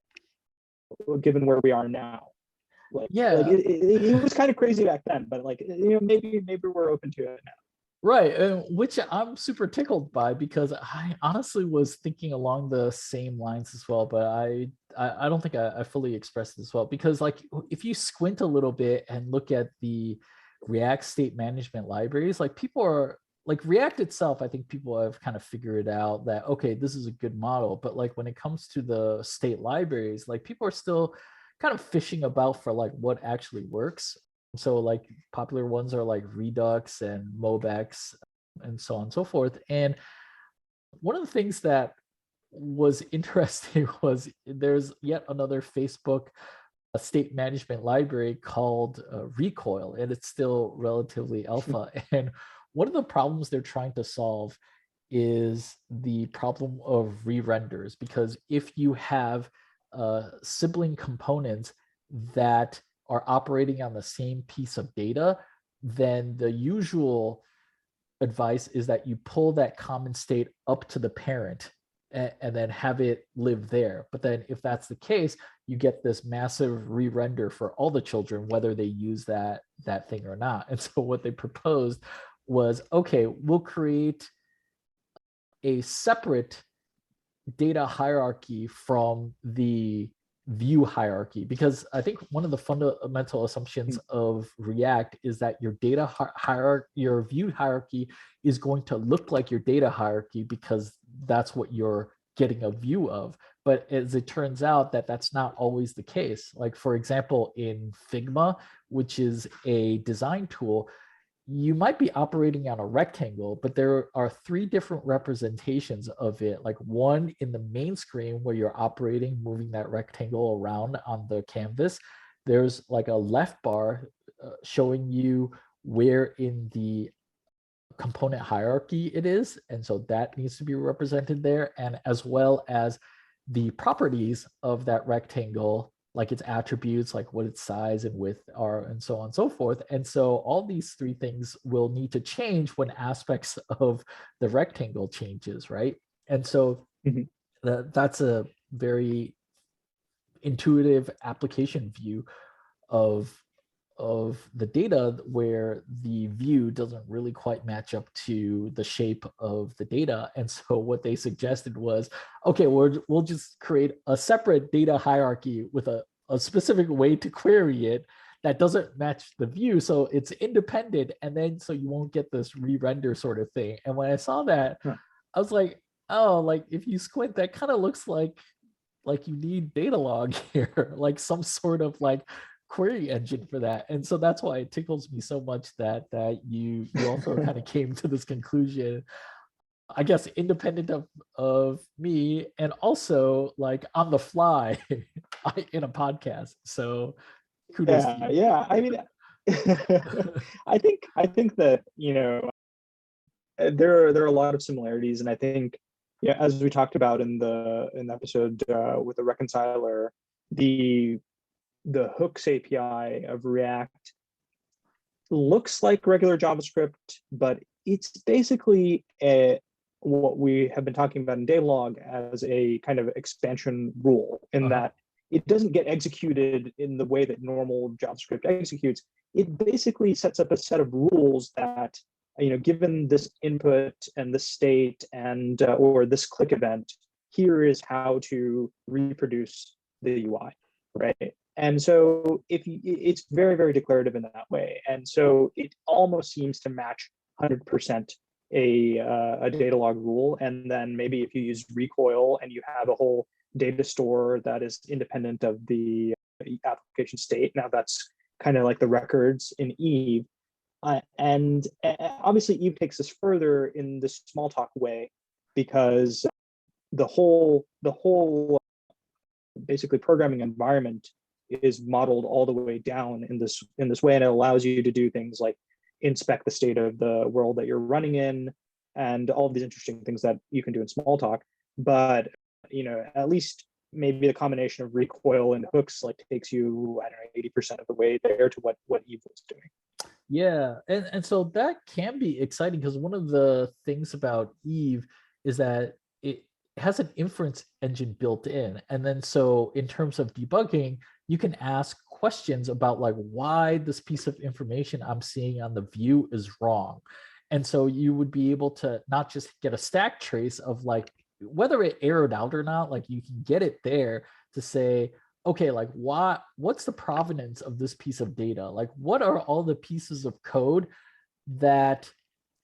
B: given where we are now. Like, it was kind of crazy back then, but like, you know, maybe we're open to it now.
A: Right, which I'm super tickled by, because I honestly was thinking along the same lines as well, but I don't think I fully expressed it as well, because like if you squint a little bit and look at the React state management libraries, like people are like React itself, I think people have kind of figured out that, okay, this is a good model, but like when it comes to the state libraries, like people are still kind of fishing about for like what actually works. So like popular ones are like Redux and Mobex and so on and so forth. And one of the things that was interesting was there's yet another Facebook state management library called Recoil, and it's still relatively alpha. And one of the problems they're trying to solve is the problem of re-renders, because if you have sibling components that are operating on the same piece of data, then the usual advice is that you pull that common state up to the parent and then have it live there. But then if that's the case, you get this massive re-render for all the children, whether they use that thing or not. And so what they proposed was, okay, we'll create a separate data hierarchy from the view hierarchy, because I think one of the fundamental assumptions of React is that your data hierarchy, your view hierarchy, is going to look like your data hierarchy because that's what you're getting a view of. But as it turns out, that's not always the case. Like for example, in Figma, which is a design tool, you might be operating on a rectangle, but there are three different representations of it. Like one in the main screen where you're operating, moving that rectangle around on the canvas. There's like a left bar showing you where in the component hierarchy it is. And so that needs to be represented there. And as well as the properties of that rectangle, like its attributes, like what its size and width are, and so on and so forth. And so all these three things will need to change when aspects of the rectangle changes, right? And so that's a very intuitive application view of the data, where the view doesn't really quite match up to the shape of the data. And so what they suggested was, okay, we'll just create a separate data hierarchy with a specific way to query it that doesn't match the view, so it's independent, and then so you won't get this re-render sort of thing. And when I saw that, I was like, oh, like if you squint, that kind of looks like like you need Datalog here, like some sort of like query engine for that. And so that's why it tickles me so much that you also kind of came to this conclusion, I guess, independent of me, and also like on the fly in a podcast. So kudos to
B: Yeah,
A: you.
B: yeah. I mean, I think that, there are a lot of similarities, and I think, yeah, as we talked about in the episode with the reconciler, the hooks API of React looks like regular JavaScript, but it's basically what we have been talking about in Datalog as a kind of expansion rule, in
A: Uh-huh.
B: that it doesn't get executed in the way that normal JavaScript executes. It basically sets up a set of rules that, given this input and this state and or this click event, here is how to reproduce the UI, right? And so it's very, very declarative in that way. And so it almost seems to match 100% a data log rule. And then maybe if you use recoil and you have a whole data store that is independent of the application state, now that's kind of like the records in Eve. And obviously Eve takes us further in this small talk way, because the whole basically programming environment is modeled all the way down in this way, and it allows you to do things like inspect the state of the world that you're running in, and all of these interesting things that you can do in Smalltalk. But at least maybe the combination of recoil and hooks like takes you, I don't know, 80% of the way there to what Eve was doing.
A: Yeah, and so that can be exciting because one of the things about Eve is that it has an inference engine built in. And then so in terms of debugging, you can ask questions about like why this piece of information I'm seeing on the view is wrong. And so you would be able to not just get a stack trace of like whether it errored out or not, like you can get it there to say, okay, like what's the provenance of this piece of data? Like what are all the pieces of code that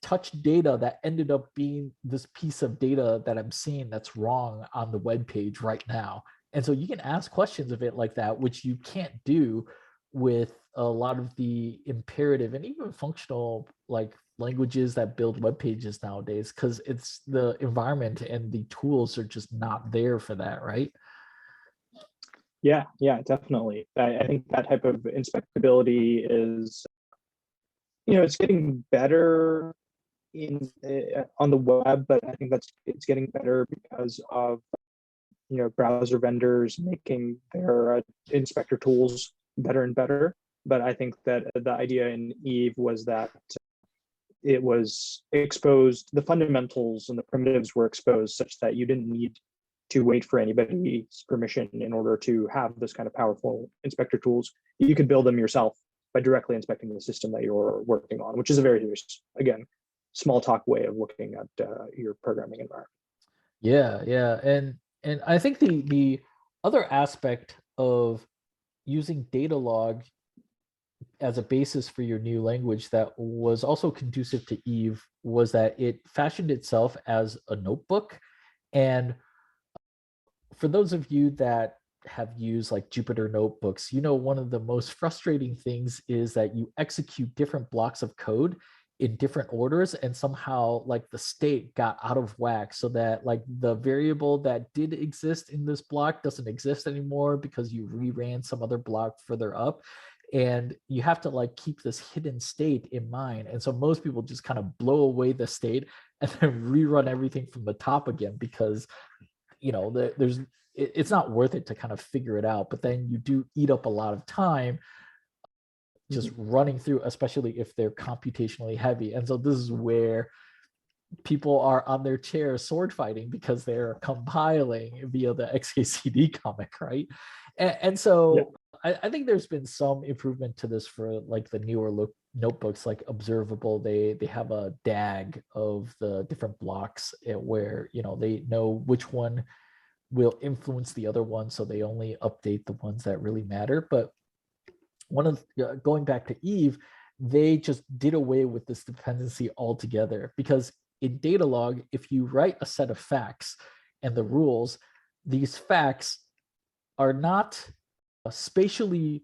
A: touch data that ended up being this piece of data that I'm seeing that's wrong on the web page right now? And so you can ask questions of it like that, which you can't do with a lot of the imperative and even functional like languages that build web pages nowadays, because it's the environment and the tools are just not there for that, right?
B: Yeah, definitely. I think that type of inspectability is, it's getting better in on the web, but I think it's getting better because of browser vendors making their inspector tools better and better. But I think that the idea in Eve was that it was exposed, the fundamentals and the primitives were exposed such that you didn't need to wait for anybody's permission in order to have this kind of powerful inspector tools. You could build them yourself by directly inspecting the system that you're working on, which is a very, again, small talk way of looking at your programming environment.
A: Yeah, and I think the other aspect of using Datalog as a basis for your new language that was also conducive to Eve was that it fashioned itself as a notebook. And for those of you that have used like Jupyter notebooks, one of the most frustrating things is that you execute different blocks of code in different orders, and somehow like the state got out of whack, so that like the variable that did exist in this block doesn't exist anymore because you reran some other block further up, and you have to like keep this hidden state in mind. And so most people just kind of blow away the state and then rerun everything from the top again, because there's it's not worth it to kind of figure it out. But then you do eat up a lot of time just running through, especially if they're computationally heavy. And so this is where people are on their chairs sword fighting because they're compiling via the XKCD comic, right? And
B: Yeah.
A: so I think there's been some improvement to this for like the newer notebooks, like Observable. They have a DAG of the different blocks where they know which one will influence the other one, so they only update the ones that really matter. But one of going back to Eve, they just did away with this dependency altogether, because in Datalog, if you write a set of facts and the rules, these facts are not spatially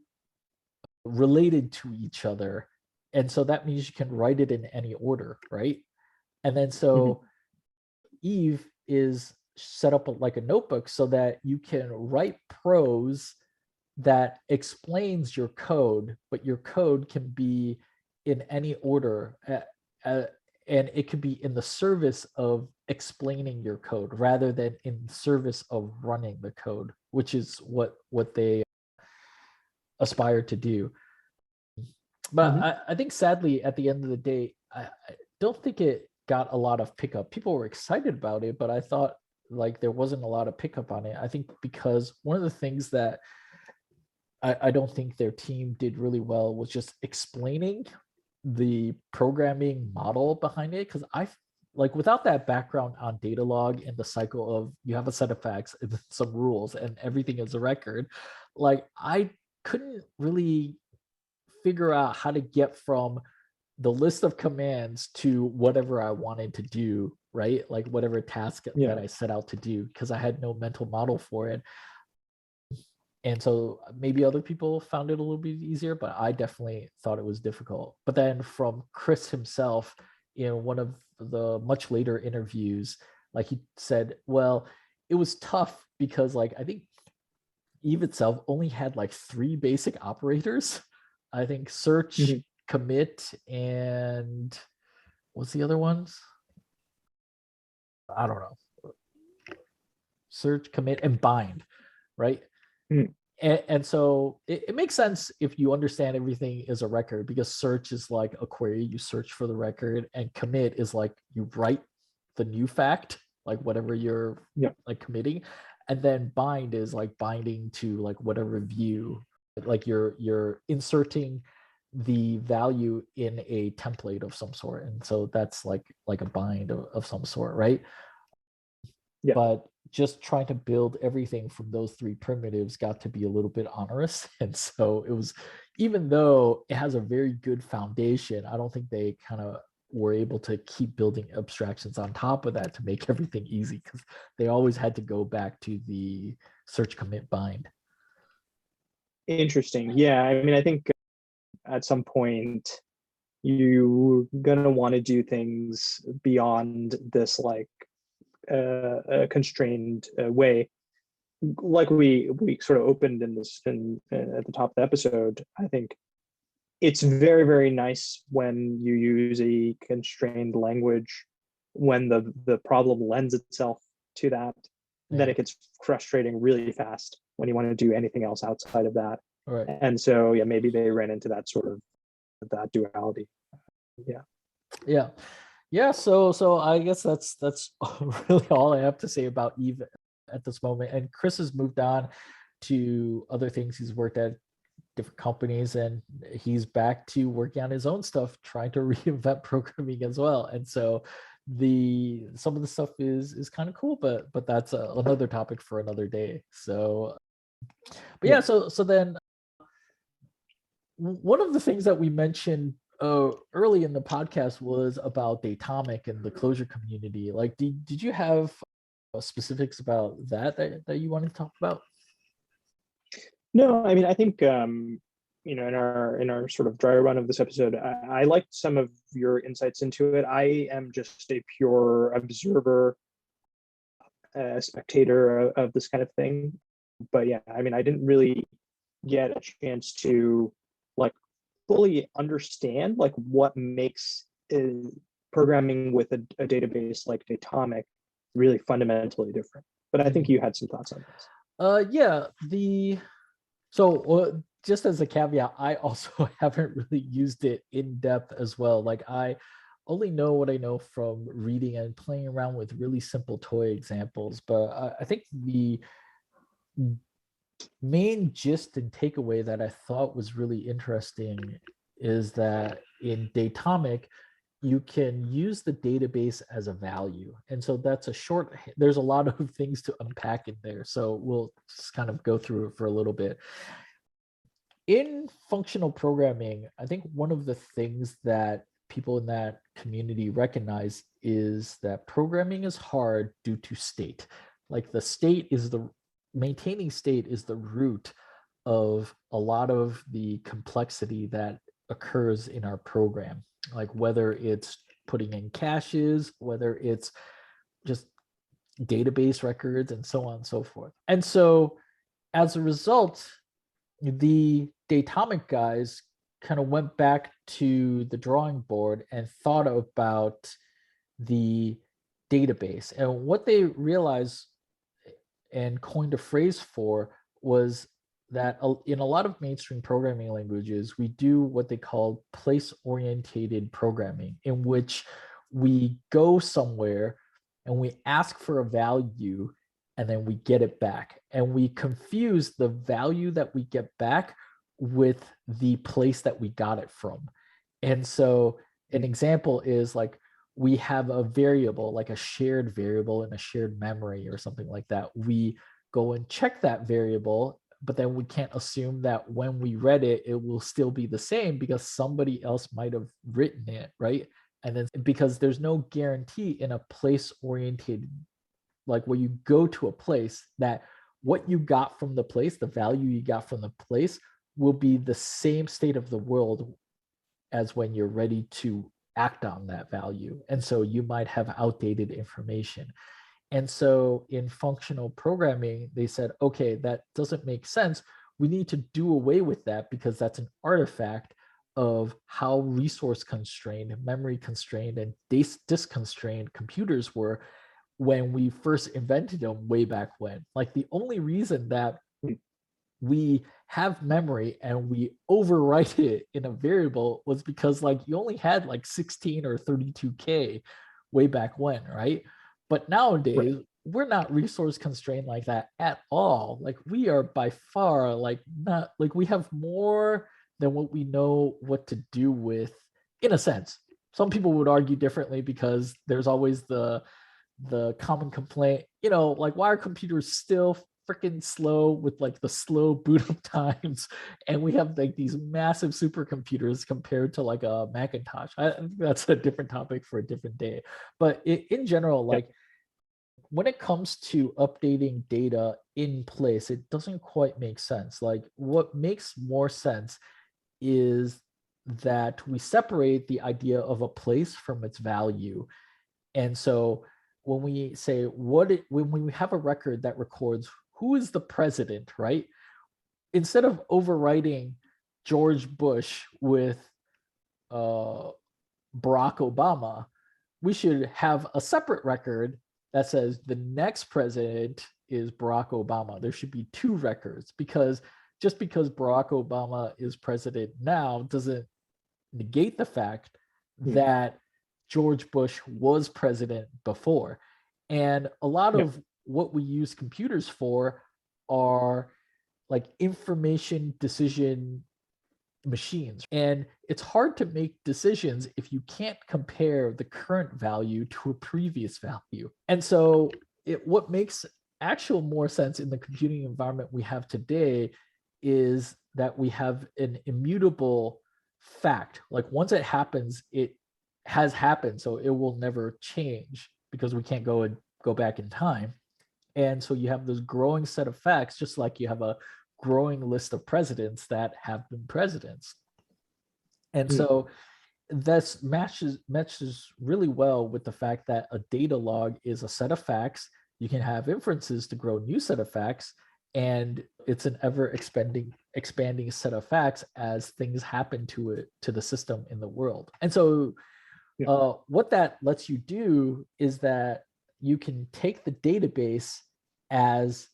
A: related to each other. And so that means you can write it in any order, right? And then so Eve is set up like a notebook so that you can write prose that explains your code, but your code can be in any order, and it could be in the service of explaining your code rather than in service of running the code, which is what they aspire to do. But I think sadly, at the end of the day, I don't think it got a lot of pickup. People were excited about it, but I thought like there wasn't a lot of pickup on it. I think because one of the things that I don't think their team did really well was just explaining the programming model behind it. Because I like without that background on Datalog and the cycle of you have a set of facts and some rules and everything is a record, like I couldn't really figure out how to get from the list of commands to whatever I wanted to do, right? Like whatever task that I set out to do, because I had no mental model for it. And so maybe other people found it a little bit easier, but I definitely thought it was difficult. But then from Chris himself, in one of the much later interviews, like he said, well, it was tough because like I think Eve itself only had like 3 basic operators. I think search, commit, and what's the other ones? I don't know. Search, commit, and bind, right? And so it makes sense if you understand everything is a record, because search is like a query, you search for the record, and commit is like you write the new fact, like whatever you're like committing, and then bind is like binding to like whatever view, like you're inserting the value in a template of some sort, and so that's like a bind of some sort, right? But just trying to build everything from those 3 primitives got to be a little bit onerous. And so it was, even though it has a very good foundation, I don't think they kind of were able to keep building abstractions on top of that to make everything easy, because they always had to go back to the search, commit, bind.
B: Interesting. Yeah, I mean, I think at some point you're gonna want to do things beyond this like a constrained way, like we sort of opened in this at the top of the episode. I think it's very, very nice when you use a constrained language, when the problem lends itself to that. Then it gets frustrating really fast when you want to do anything else outside of that.
A: Right.
B: And so maybe they ran into that sort of that duality.
A: So I guess that's really all I have to say about Eve at this moment. And Chris has moved on to other things. He's worked at different companies, and he's back to working on his own stuff, trying to reinvent programming as well. And so some of the stuff is kind of cool, but that's another topic for another day. So so then one of the things that we mentioned early in the podcast was about Datomic and the Clojure community. Like, did you have specifics about that you wanted to talk about?
B: No, I mean, I think in our sort of dry run of this episode, I liked some of your insights into it. I am just a pure observer, spectator of this kind of thing. But yeah, I mean, I didn't really get a chance to like fully understand like what makes programming with a database like Datomic really fundamentally different. But I think you had some thoughts on this.
A: So just as a caveat, I also haven't really used it in depth as well. Like I only know what I know from reading and playing around with really simple toy examples. But I think the main gist and takeaway that I thought was really interesting is that in Datomic, you can use the database as a value. And so that's there's a lot of things to unpack in there. So we'll just kind of go through it for a little bit. In functional programming, I think one of the things that people in that community recognize is that programming is hard due to state. Like the state is maintaining state is the root of a lot of the complexity that occurs in our program, like whether it's putting in caches, whether it's just database records, and so on and so forth. And so as a result, the Datomic guys kind of went back to the drawing board and thought about the database. And what they realized and coined a phrase for was that in a lot of mainstream programming languages, we do what they call place-orientated programming, in which we go somewhere and we ask for a value and then we get it back. And we confuse the value that we get back with the place that we got it from. And so an example is like, we have a variable, like a shared variable in a shared memory or something like that. We go and check that variable, but then we can't assume that when we read it, it will still be the same because somebody else might have written it, right? And then because there's no guarantee in a place-oriented, like where you go to a place, that what you got from the place, the value you got from the place, will be the same state of the world as when you're ready to act on that value. And so you might have outdated information. And so in functional programming, they said, okay, that doesn't make sense. We need to do away with that because that's an artifact of how resource constrained, memory constrained, and disk constrained computers were when we first invented them way back when. Like the only reason that we have memory and we overwrite it in a variable was because like you only had like 16 or 32K way back when, right? But nowadays, we're not resource constrained like that at all. Like we are by far like not, like we have more than what we know what to do with, in a sense. Some people would argue differently because there's always the common complaint, you know, like why are computers still freaking slow with like the slow boot up times, and we have like these massive supercomputers compared to like a Macintosh. I think that's a different topic for a different day. But in general, like when it comes to updating data in place, it doesn't quite make sense. Like what makes more sense is that we separate the idea of a place from its value. And so when we say when we have a record that records who is the president, right? Instead of overwriting George Bush with Barack Obama, we should have a separate record that says the next president is Barack Obama. There should be two records, because just because Barack Obama is president now doesn't negate the fact that George Bush was president before. And a lot of what we use computers for are like information decision machines. And it's hard to make decisions if you can't compare the current value to a previous value. And so what makes actual more sense in the computing environment we have today is that we have an immutable fact. Like once it happens, it has happened, so it will never change because we can't go back in time. And so you have this growing set of facts, just like you have a growing list of presidents that have been presidents. And so this matches really well with the fact that a data log is a set of facts. You can have inferences to grow a new set of facts, and it's an ever expanding set of facts as things happen to the system in the world. And so what that lets you do is that you can take the database as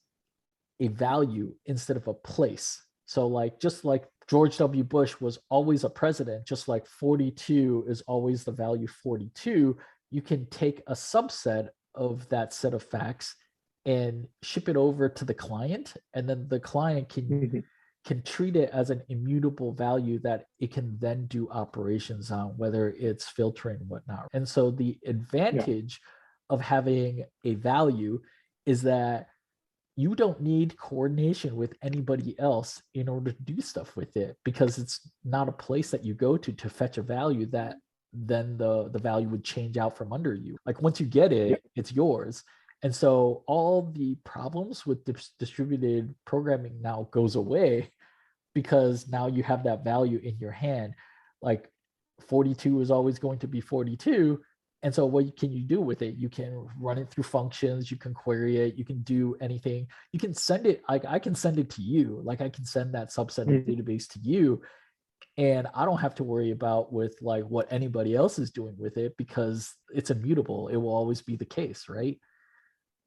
A: a value instead of a place. So like, just like George W. Bush was always a president, just like 42 is always the value 42, you can take a subset of that set of facts and ship it over to the client, and then the client can treat it as an immutable value that it can then do operations on, whether it's filtering and whatnot. And so the advantage of having a value is that you don't need coordination with anybody else in order to do stuff with it, because it's not a place that you go to fetch a value that then the value would change out from under you. Like once you get it, it's yours. And so all the problems with distributed programming now goes away, because now you have that value in your hand. Like 42 is always going to be 42. And so what can you do with it? You can run it through functions, you can query it, you can do anything. You can send it, like I can send it to you, like I can send that subset of database to you, and I don't have to worry about with like what anybody else is doing with it, because it's immutable. It will always be the case, right?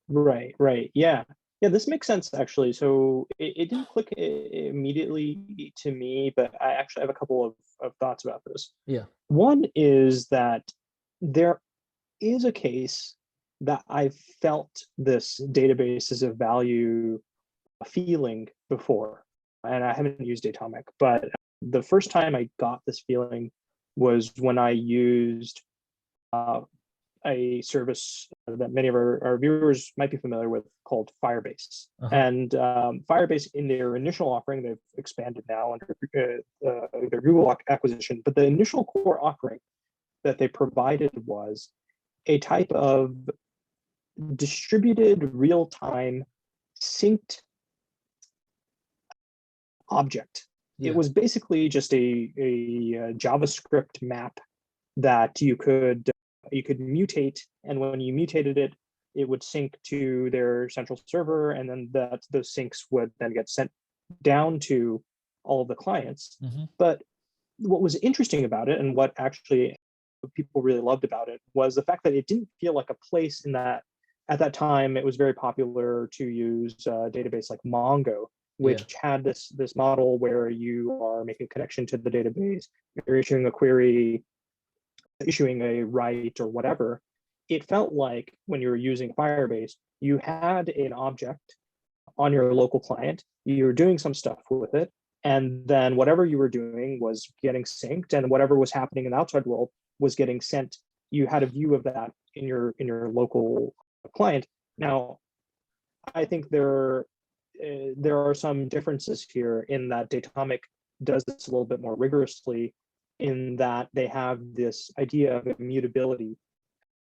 B: Right, right. Yeah. Yeah, this makes sense actually. So it didn't click immediately to me, but I actually have a couple of thoughts about this.
A: Yeah.
B: One is that there is a case that I felt this database is of value feeling before, and I haven't used Datomic, but the first time I got this feeling was when I used uh, a service that many of our viewers might be familiar with called Firebase.
A: Uh-huh.
B: And Firebase, in their initial offering, they've expanded now under their Google acquisition, but the initial core offering that they provided was a type of distributed real-time synced object.
A: Yeah.
B: It was basically just a JavaScript map that you could mutate, and when you mutated it, it would sync to their central server, and then those syncs would then get sent down to all of the clients.
A: Mm-hmm.
B: But what was interesting about it, and what actually people really loved about it, was the fact that it didn't feel like a place in that. At that time, it was very popular to use a database like Mongo, which had this model where you are making a connection to the database, you're issuing a query, issuing a write or whatever. It felt like when you were using Firebase, you had an object on your local client, you were doing some stuff with it, and then whatever you were doing was getting synced, and whatever was happening in the outside world was getting sent. You had a view of that in your local client. Now, I think there are some differences here in that Datomic does this a little bit more rigorously, in that they have this idea of immutability,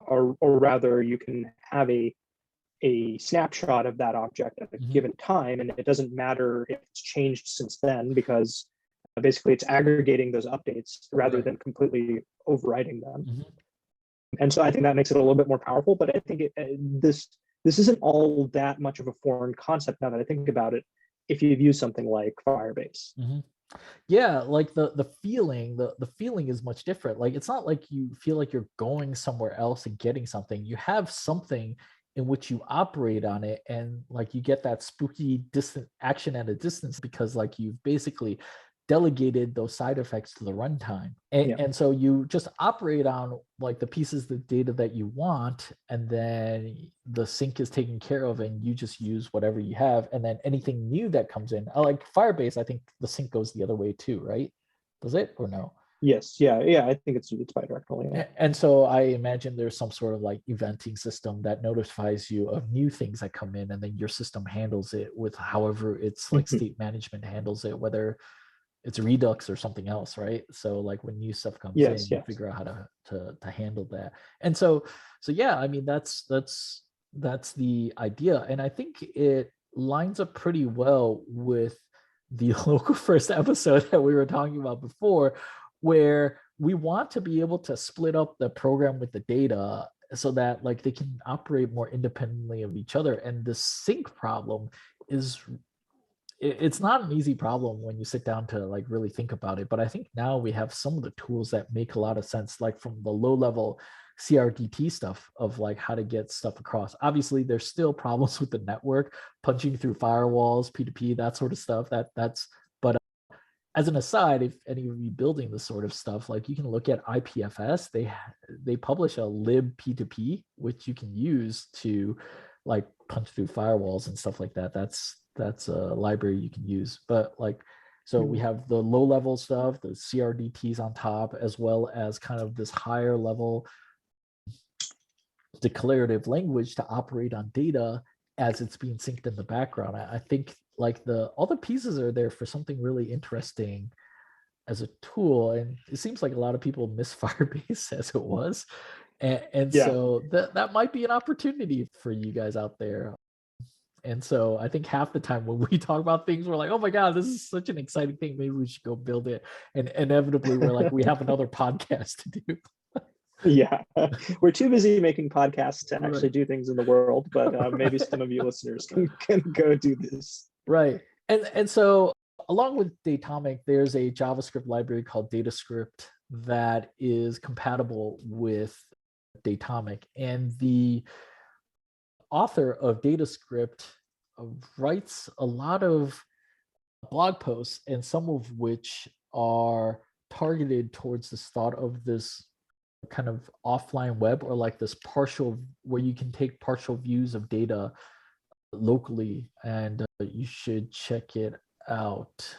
B: or rather, you can have a snapshot of that object at a given time, and it doesn't matter if it's changed since then, because basically it's aggregating those updates rather than completely overriding them. And so I think that makes it a little bit more powerful, but I think this isn't all that much of a foreign concept now that I think about it, if you've used something like Firebase.
A: Yeah, like the feeling, the feeling is much different. Like it's not like you feel like you're going somewhere else and getting something. You have something in which you operate on it, and like you get that spooky distant action at a distance, because like you've basically delegated those side effects to the runtime. And so you just operate on like the pieces of data that you want, and then the sync is taken care of, and you just use whatever you have. And then anything new that comes in, like Firebase, I think the sync goes the other way too, right? Does it or no?
B: Yes. Yeah. I think it's bidirectional. Yeah.
A: And so I imagine there's some sort of like eventing system that notifies you of new things that come in, and then your system handles it with however it's like state management handles it, whether it's Redux or something else, right? So like when new stuff comes in, you figure out how to handle that. And so yeah, I mean that's the idea, and I think it lines up pretty well with the local first episode that we were talking about before, where we want to be able to split up the program with the data so that like they can operate more independently of each other. And the sync problem is, it's not an easy problem when you sit down to like really think about it, but I think now we have some of the tools that make a lot of sense, like from the low level CRDT stuff of like how to get stuff across. Obviously there's still problems with the network, punching through firewalls, P2P, that sort of stuff. But as an aside, if any of you building this sort of stuff, like you can look at IPFS. They publish a lib P2P, which you can use to like punch through firewalls and stuff like that. That's a library you can use. But like, so we have the low level stuff, the CRDTs on top, as well as kind of this higher level declarative language to operate on data as it's being synced in the background. I think like all the pieces are there for something really interesting as a tool. And it seems like a lot of people miss Firebase as it was. And
B: Yeah.
A: so that might be an opportunity for you guys out there. And so I think half the time when we talk about things, we're like, oh my God, this is such an exciting thing. Maybe we should go build it. And inevitably we're like, we have another podcast to do.
B: Yeah, we're too busy making podcasts to actually
A: Right.
B: do things in the world, but maybe
A: Right.
B: some of you listeners can go do this.
A: Right. And so along with Datomic, there's a JavaScript library called DataScript that is compatible with Datomic. And the author of DataScript writes a lot of blog posts, and some of which are targeted towards this thought of this kind of offline web, or like this partial, where you can take partial views of data locally, and you should check it out.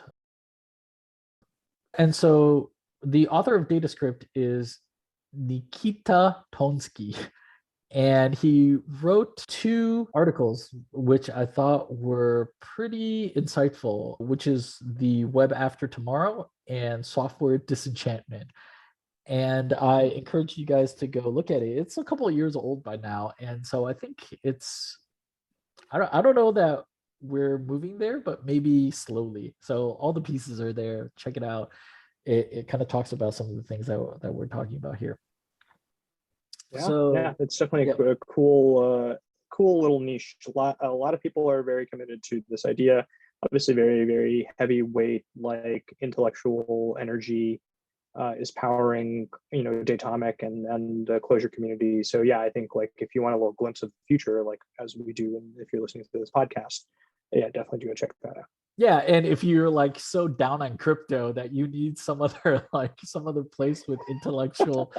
A: And so the author of DataScript is Nikita Tonsky. And he wrote 2 articles, which I thought were pretty insightful, which is The Web After Tomorrow and Software Disenchantment. And I encourage you guys to go look at it. It's a couple of years old by now. And so I think I don't know that we're moving there, but maybe slowly. So all the pieces are there. Check it out. It kind of talks about some of the things that we're talking about here.
B: Yeah,
A: So
B: it's definitely
A: yeah.
B: a cool little niche. A lot of people are very committed to this idea. Obviously, very, very heavyweight, like intellectual energy is powering, Datomic and the Clojure community. So yeah, I think like if you want a little glimpse of the future, like as we do, and if you're listening to this podcast, yeah, definitely do go check that out.
A: Yeah, and if you're like so down on crypto that you need some other some other place with intellectual,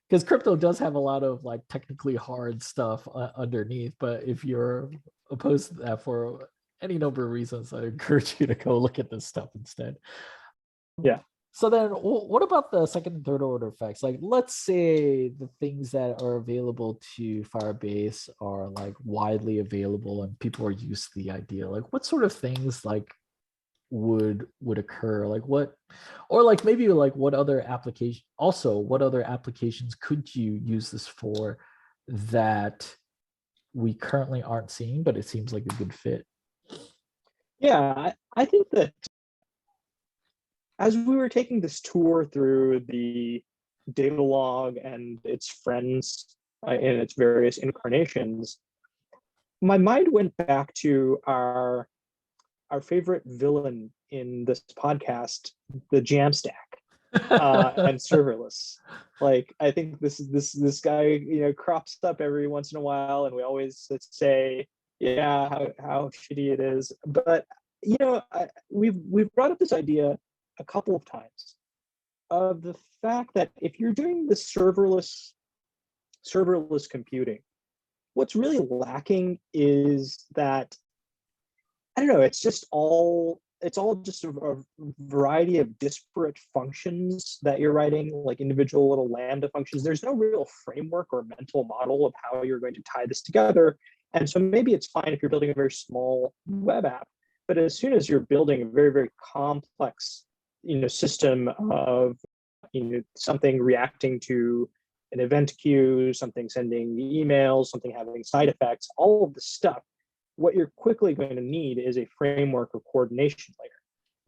A: because crypto does have a lot of like technically hard stuff underneath, but if you're opposed to that for any number of reasons, I encourage you to go look at this stuff instead.
B: Yeah.
A: So then what about the second and third order effects? Like, let's say the things that are available to Firebase are like widely available and people are used to the idea. Like, what sort of things like would occur? Like what, or like maybe like what other application, also what other applications could you use this for that we currently aren't seeing, but it seems like a good fit?
B: Yeah, I think that as we were taking this tour through the Datalog and its friends in its various incarnations, my mind went back to our favorite villain in this podcast, the Jamstack, and serverless. Like I think this guy, crops up every once in a while, and we always say, yeah, how shitty it is. But we've brought up this idea a couple of times of the fact that if you're doing this serverless computing, what's really lacking is that, I don't know, it's all just a variety of disparate functions that you're writing, like individual little Lambda functions. There's no real framework or mental model of how you're going to tie this together. And so maybe it's fine if you're building a very small web app, but as soon as you're building a very, very complex, system of, something reacting to an event queue, something sending emails, something having side effects, all of the stuff, what you're quickly going to need is a framework or coordination layer.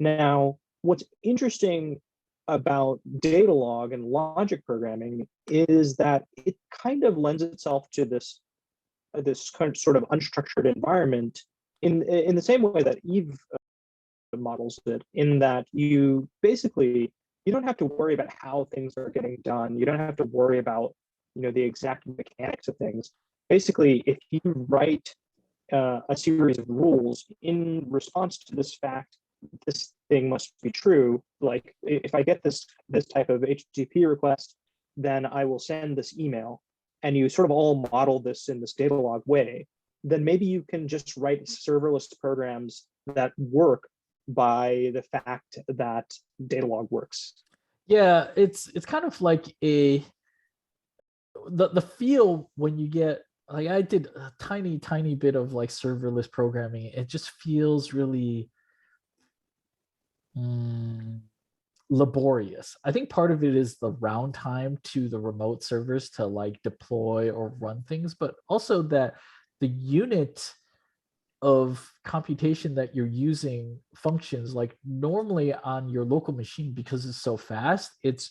B: Now, what's interesting about Datalog and logic programming is that it kind of lends itself to this kind of sort of unstructured environment in the same way that Eve models it, in that you don't have to worry about how things are getting done. You don't have to worry about the exact mechanics of things. Basically, if you write a series of rules in response to this fact, this thing must be true. Like if I get this type of HTTP request, then I will send this email, and you sort of all model this in this Datalog way. Then maybe you can just write serverless programs that work by the fact that Datalog works.
A: Yeah, it's kind of like the feel when you get, like, I did a tiny bit of like serverless programming. It just feels really laborious. I think part of it is the round time to the remote servers to like deploy or run things, but also that the unit of computation that you're using functions like normally on your local machine, because it's so fast, it's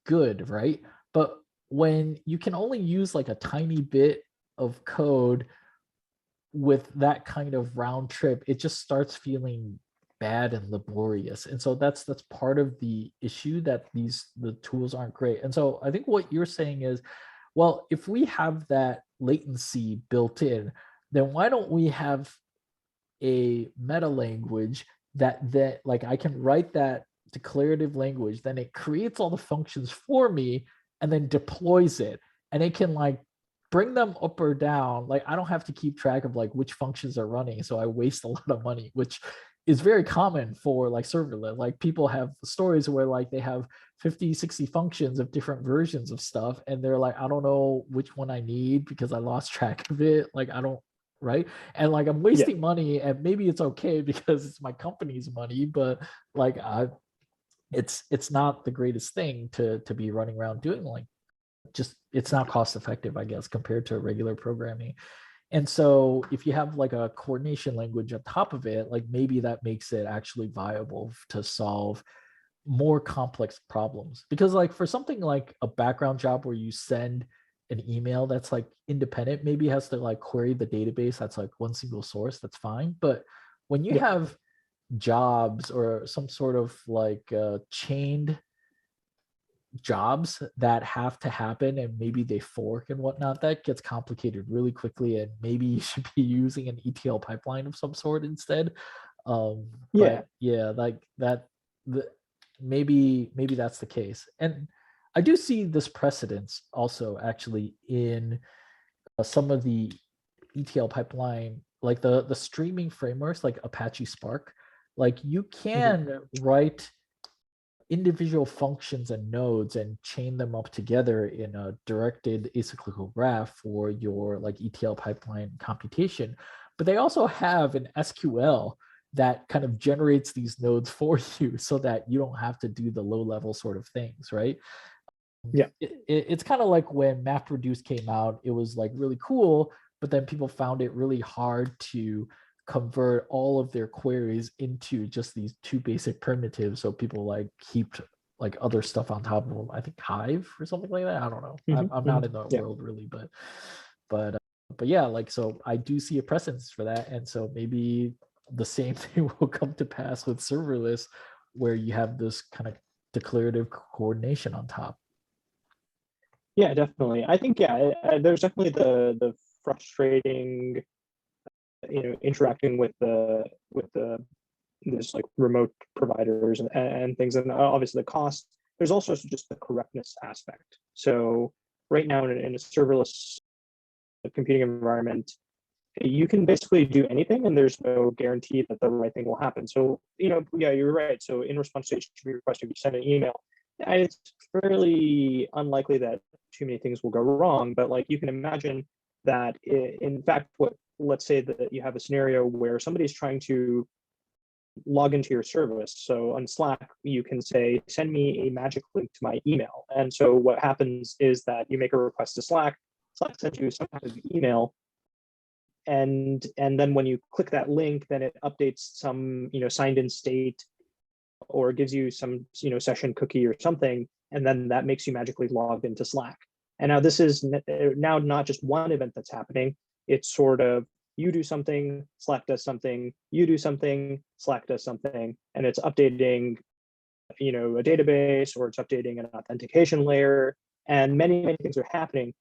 A: good, right? But when you can only use like a tiny bit of code with that kind of round trip, it just starts feeling bad and laborious. And so that's part of the issue, that the tools aren't great. And so I think what you're saying is, well, if we have that latency built in, then why don't we have a meta language that like I can write that declarative language, then it creates all the functions for me and then deploys it, and it can like bring them up or down. Like I don't have to keep track of like which functions are running, so I waste a lot of money, which is very common for like serverless. Like people have stories where like they have 50, 60 functions of different versions of stuff, and they're like, I don't know which one I need because I lost track of it. Like I don't, right? And like I'm
B: Yeah.
A: wasting money, and maybe it's okay because it's my company's money, but like it's not the greatest thing to be running around doing. Like just it's not cost effective, I guess, compared to regular programming. And so if you have like a coordination language on top of it, like maybe that makes it actually viable to solve more complex problems. Because like for something like a background job where you send an email that's like independent, maybe has to like query the database, that's like one single source, that's fine. But when you
B: Yeah.
A: have jobs or some sort of like chained jobs that have to happen and maybe they fork and whatnot, that gets complicated really quickly, and maybe you should be using an ETL pipeline of some sort instead.
B: Yeah.
A: But yeah, like that, the maybe that's the case. And I do see this precedence also actually in some of the ETL pipeline, like the streaming frameworks like Apache Spark. Like you
B: Mhm.
A: can write individual functions and nodes and chain them up together in a directed acyclical graph for your like ETL pipeline computation. But they also have an SQL that kind of generates these nodes for you so that you don't have to do the low level sort of things, right?
B: Yeah.
A: It's kind of like when MapReduce came out, it was like really cool, but then people found it really hard to convert all of their queries into just these two basic primitives. So people like heaped like other stuff on top of them. I think Hive or something like that. I don't know. I'm not in the
B: Yeah.
A: world really, but but yeah, like so I do see a precedence for that, and so maybe the same thing will come to pass with serverless, where you have this kind of declarative coordination on top.
B: Yeah, definitely. I think there's definitely the frustrating, interacting with the there's like remote providers and things, and obviously the cost. There's also just the correctness aspect. So right now in a serverless computing environment, you can basically do anything, and there's no guarantee that the right thing will happen. So yeah, you're right. So in response to HTTP request, if you send an email, it's fairly unlikely that too many things will go wrong. But like you can imagine that in fact, let's say that you have a scenario where somebody's trying to log into your service. So on Slack, you can say, send me a magic link to my email. And so what happens is that you make a request to Slack, Slack sends you some kind of email, and then when you click that link, then it updates some signed in state, or gives you some session cookie or something, and then that makes you magically logged into Slack. And now this is now not just one event that's happening. It's sort of you do something, Slack does something, you do something, Slack does something, and it's updating a database, or it's updating an authentication layer, and many things are happening.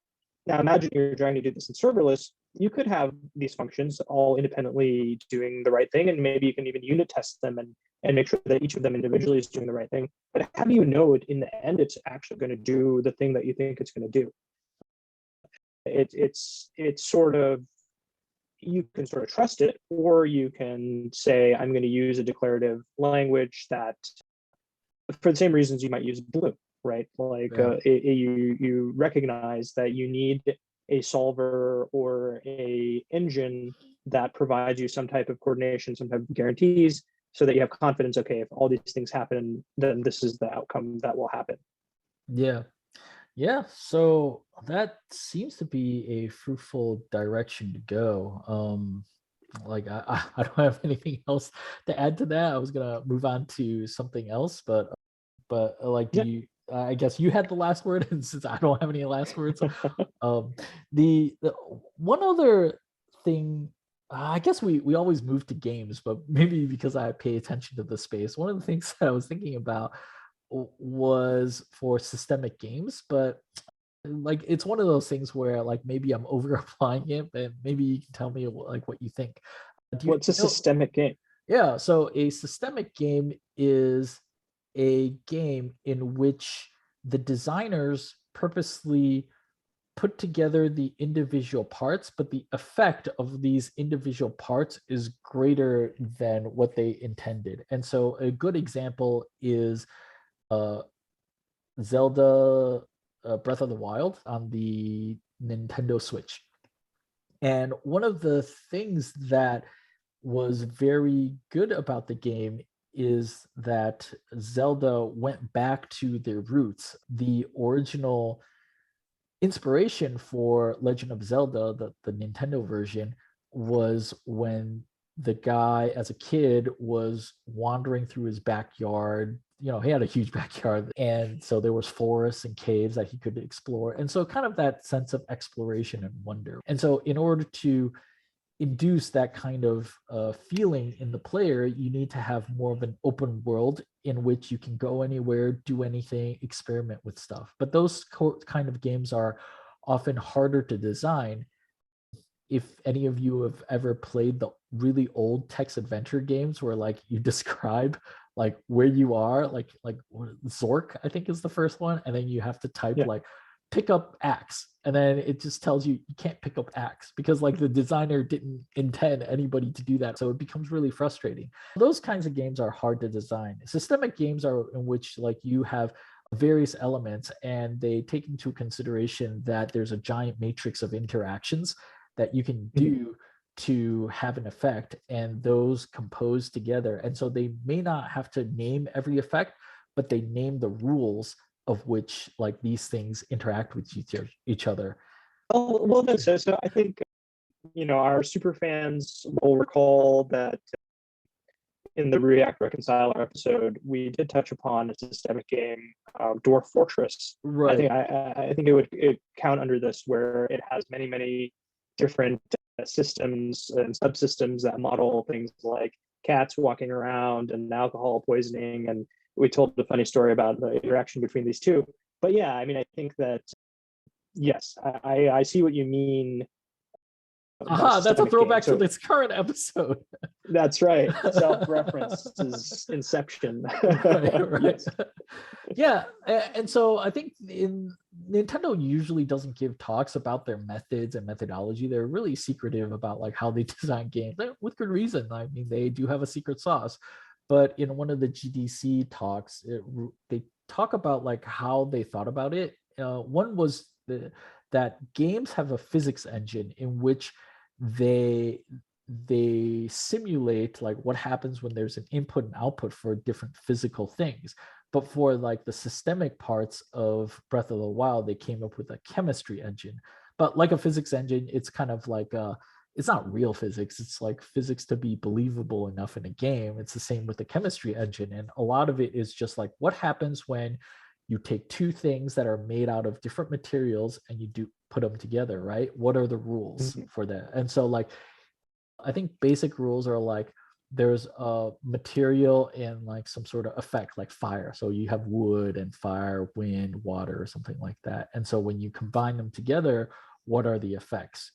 B: Now imagine you're trying to do this in serverless. You could have these functions all independently doing the right thing, and maybe you can even unit test them and make sure that each of them individually is doing the right thing. But how do you know it in the end it's actually going to do the thing that you think it's going to do? It's sort of, you can sort of trust it, or you can say, I'm going to use a declarative language that, for the same reasons you might use Blue, right? Like
A: Yeah.
B: you recognize that you need a solver or a engine that provides you some type of coordination, some type of guarantees. so that you have confidence, okay, if all these things happen, then this is the outcome that will happen.
A: Yeah. Yeah. So that seems to be a fruitful direction to go. Like I don't have anything else to add to that. I was gonna move on to something else, but like, do
B: Yeah.
A: you? I guess you had the last word, and since I don't have any last words, um, the one other thing. I guess we always move to games, but maybe because I pay attention to the space. One of the things that I was thinking about was for systemic games, but like it's one of those things where like maybe I'm over applying it, but maybe you can tell me like what you think. Do
B: What's a
A: you know?
B: systemic game?
A: Yeah, so a systemic game is a game in which the designers purposely put together the individual parts, but the effect of these individual parts is greater than what they intended. And so a good example is uh, Zelda Breath of the Wild on the Nintendo Switch. And one of the things that was very good about the game is that Zelda went back to their roots. The original inspiration for Legend of Zelda, the Nintendo version, was when the guy as a kid was wandering through his backyard. You know, he had a huge backyard, and so there was forests and caves that he could explore, and so kind of that sense of exploration and wonder. And so in order to induce that kind of feeling in the player, you need to have more of an open world in which you can go anywhere, do anything, experiment with stuff. But those kind of games are often harder to design. If any of you have ever played the really old text adventure games where like you describe like where you are, like Zork, I think is the first one, and then you have to type
B: Yeah.
A: like pick up axe, and then it just tells you you can't pick up axe because like the designer didn't intend anybody to do that, so it becomes really frustrating. Those kinds of games are hard to design. Systemic games are in which like you have various elements and they take into consideration that there's a giant matrix of interactions that you can do to have an effect, and those compose together. And so they may not have to name every effect, but they name the rules of which like these things interact with each other.
B: Well, no, so I think, our super fans will recall that in the React Reconciler episode, we did touch upon a systemic game, Dwarf Fortress.
A: Right.
B: I think it would count under this, where it has many different systems and subsystems that model things like cats walking around and alcohol poisoning. And we told a funny story about the interaction between these two. But yeah, I mean, I think that, yes, I see what you mean by
A: That's a
B: systemic game.
A: throwback to
B: So
A: this current episode.
B: that's right. Self-reference is inception.
A: Right.
B: Yes.
A: Yeah, and so I think in Nintendo usually doesn't give talks about their methods and methodology. They're really secretive about like how they design games, with good reason. I mean, they do have a secret sauce, but in one of the GDC talks, they talk about like how they thought about it. One was that games have a physics engine in which they they simulate like what happens when there's an input and output for different physical things. But for like the systemic parts of Breath of the Wild, they came up with a chemistry engine. But like a physics engine, it's kind of like it's not real physics. It's like physics to be believable enough in a game. It's the same with the chemistry engine. And a lot of it is just like what happens when you take two things that are made out of different materials and you do put them together, right? What are the rules for that? And so like I think basic rules are like there's a material and like some sort of effect like fire. So you have wood and fire, wind, water, or something like that. And so when you combine them together, what are the effects?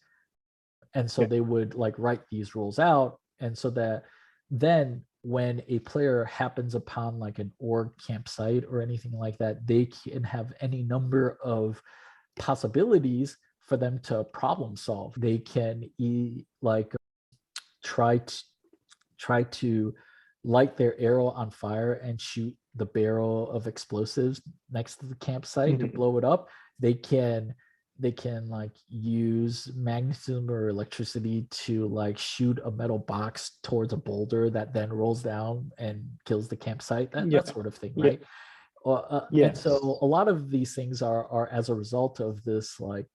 A: And so they would like write these rules out. And so that then when a player happens upon like an org campsite or anything like that, they can have any number of possibilities for them to problem solve. They can like try to light their arrow on fire and shoot the barrel of explosives next to the campsite to blow it up. They can they can like use magnetism or electricity to like shoot a metal box towards a boulder that then rolls down and kills the campsite, that
B: Yeah.
A: sort of thing,
B: Yeah.
A: right? And
B: Yes.
A: so a lot of these things are as a result of this like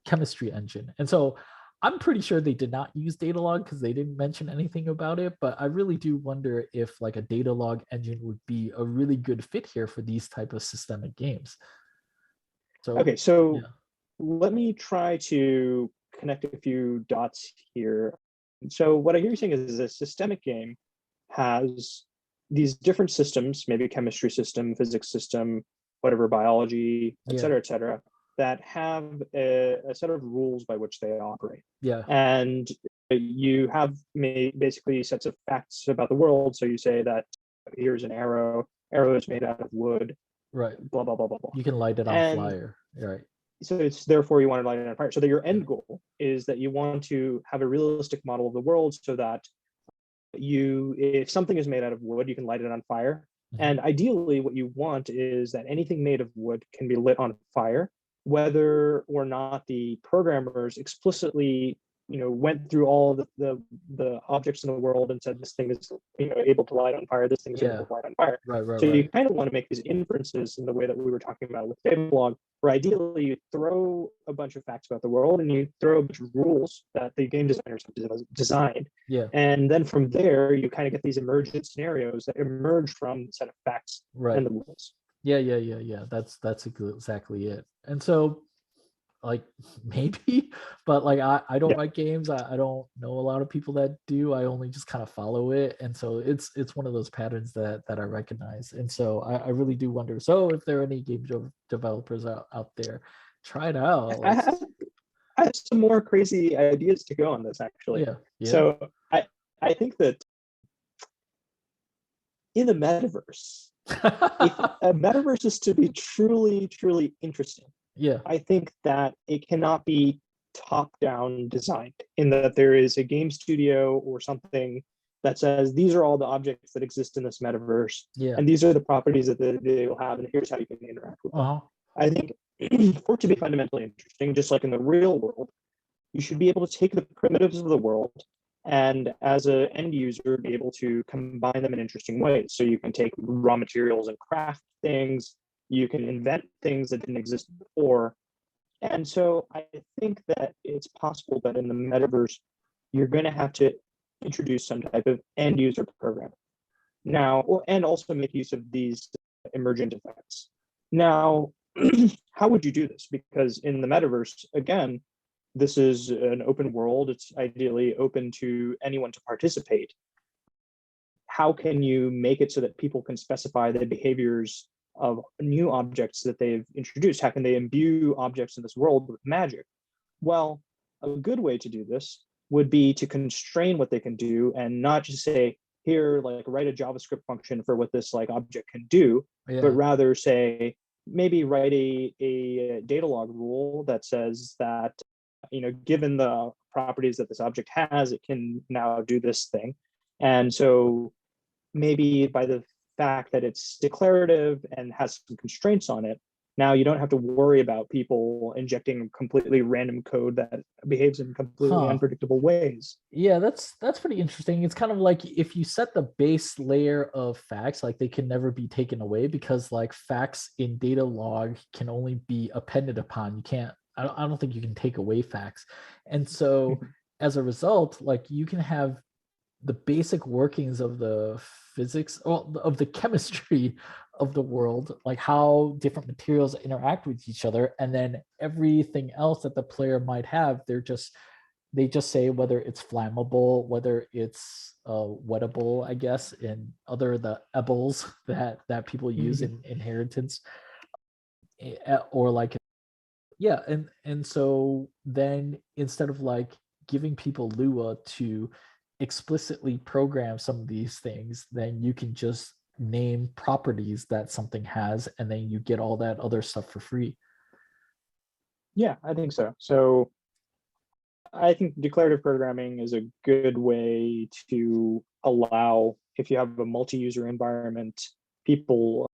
A: chemistry engine. And so I'm pretty sure they did not use Datalog because they didn't mention anything about it. But I really do wonder if like a Datalog engine would be a really good fit here for these type of systemic games. So
B: Okay, so
A: yeah,
B: let me try to connect a few dots here. So what I hear you saying is a systemic game has these different systems, maybe chemistry system, physics system, whatever, biology,
A: yeah,
B: et cetera, that have a set of rules by which they operate.
A: yeah,
B: And you have basically sets of facts about the world. So you say that here's an arrow is made out of wood,
A: right.
B: blah, blah, blah, blah, blah.
A: You can light it on
B: And
A: fire, right?
B: so it's therefore you want to light it on fire. So that your
A: Yeah.
B: end goal is that you want to have a realistic model of the world so that if something is made out of wood, you can light it on fire.
A: Mhm.
B: And ideally, what you want is that anything made of wood can be lit on fire, whether or not the programmers explicitly, went through all the objects in the world and said this thing is, able to light on fire. This thing is able
A: Yeah,
B: to light on fire.
A: right, right,
B: So you
A: right.
B: kind of want to make these inferences in the way that we were talking about with Datalog, where ideally you throw a bunch of facts about the world and you throw a bunch of rules that the game designers have designed.
A: Yeah,
B: And then from there, you kind of get these emergent scenarios that emerge from the set of facts
A: right.
B: and the rules.
A: Yeah, yeah, yeah, yeah. That's exactly it. And so like maybe, but like I don't
B: Yeah.
A: write games. I don't know a lot of people that do. I only just kind of follow it. And so it's one of those patterns that I recognize. And so I really do wonder. So if there are any game developers out there, try it out.
B: I
A: Like
B: have, I have some more crazy ideas to go on this, actually.
A: yeah, yeah.
B: So I think that in the metaverse, if a metaverse is to be truly, truly interesting,
A: Yeah,
B: I think that it cannot be top-down designed in that there is a game studio or something that says these are all the objects that exist in this metaverse,
A: yeah.
B: and these are the properties that they will have, and here's how you can interact with them.
A: Uh-huh.
B: I think for it to be fundamentally interesting, just like in the real world, you should be able to take the primitives of the world and as an end user be able to combine them in interesting ways. So you can take raw materials and craft things, you can invent things that didn't exist before. And so I think that it's possible that in the metaverse, you're going to have to introduce some type of end user program now, and also make use of these emergent effects. Now, how would you do this? Because in the metaverse, again, this is an open world. It's ideally open to anyone to participate. How can you make it so that people can specify the behaviors of new objects that they've introduced? How can they imbue objects in this world with magic? Well, a good way to do this would be to constrain what they can do and not just say, here, like write a JavaScript function for what this like object can do, but
A: Yeah.
B: rather say, maybe write a data log rule that says that, given the properties that this object has, it can now do this thing. And so maybe by the fact that it's declarative and has some constraints on it, now you don't have to worry about people injecting completely random code that behaves in completely
A: Huh.
B: unpredictable ways.
A: Yeah, that's pretty interesting. It's kind of like if you set the base layer of facts, like they can never be taken away because like facts in data log can only be appended upon. You can't, I don't think you can take away facts. And so as a result, like you can have the basic workings of the physics or of the chemistry of the world, like how different materials interact with each other, and then everything else that the player might have, they just say whether it's flammable, whether it's wettable, I guess, and other the ebbles that people use in inheritance, or like yeah, and so then instead of like giving people Lua to explicitly program some of these things, then you can just name properties that something has, and then you get all that other stuff for free.
B: Yeah, I think so. So I think declarative programming is a good way to allow, if you have a multi-user environment, people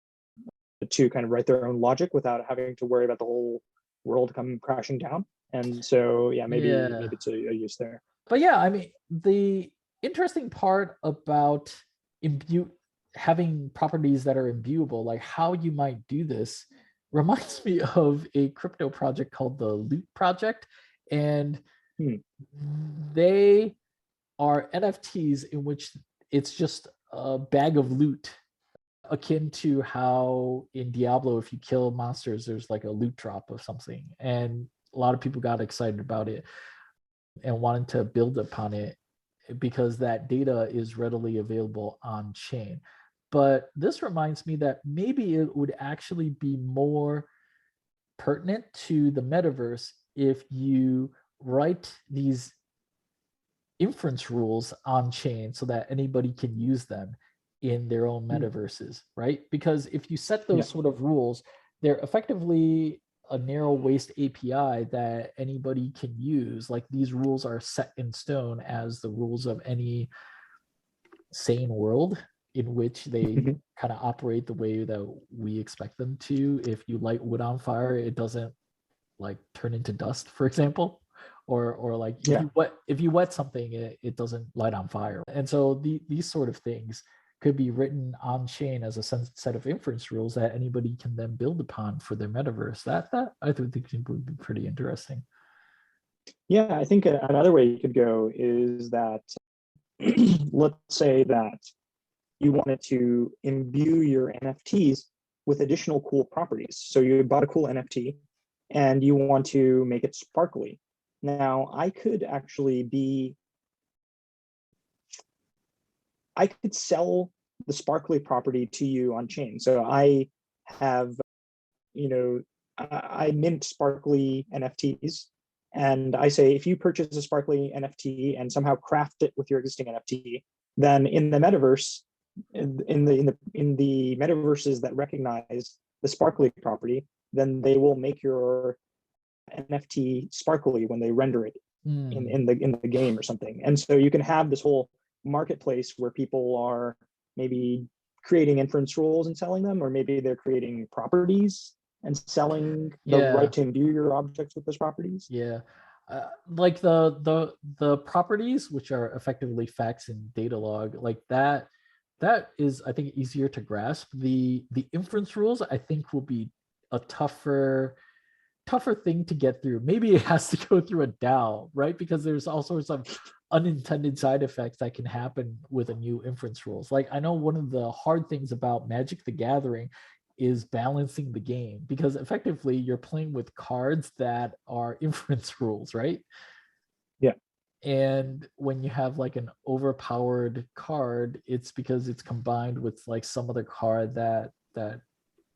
B: to kind of write their own logic without having to worry about the whole world come crashing down. And so, yeah, maybe
A: Yeah.
B: it's a use there.
A: But yeah, I mean, the interesting part about having properties that are imbuable, like how you might do this, reminds me of a crypto project called the Loot Project. And they are NFTs in which it's just a bag of loot, akin to how in Diablo, if you kill monsters, there's like a loot drop of something. And a lot of people got excited about it and wanted to build upon it because that data is readily available on chain. But this reminds me that maybe it would actually be more pertinent to the metaverse if you write these inference rules on chain so that anybody can use them in their own metaverses, right? Because if you set those sort of rules, they're effectively a narrow waist API that anybody can use. Like these rules are set in stone as the rules of any sane world in which they kind of operate the way that we expect them to. If you light wood on fire, it doesn't like turn into dust, for example, or like if you wet something, it doesn't light on fire. And so these sort of things could be written on chain as a set of inference rules that anybody can then build upon for their metaverse. That I think would be pretty interesting.
B: Yeah, I think another way you could go is that let's say that you wanted to imbue your NFTs with additional cool properties. So you bought a cool NFT and you want to make it sparkly. Now, I could sell the sparkly property to you on chain. So I have, I mint sparkly NFTs, and I say, if you purchase a sparkly NFT and somehow craft it with your existing NFT, then in the metaverse, in the metaverses that recognize the sparkly property, then they will make your NFT sparkly when they render it in the game or something. And so you can have this whole marketplace where people are maybe creating inference rules and selling them, or maybe they're creating properties and selling the right to imbue your objects with those properties.
A: Like the properties, which are effectively facts in Datalog, like that is, I think, easier to grasp. The inference rules, I think, will be a tougher thing to get through. Maybe it has to go through a DAO, right? Because there's all sorts of unintended side effects that can happen with a new inference rules. Like I know one of the hard things about Magic the Gathering is balancing the game, because effectively you're playing with cards that are inference rules, right?
B: Yeah.
A: And when you have like an overpowered card, it's because it's combined with like some other card that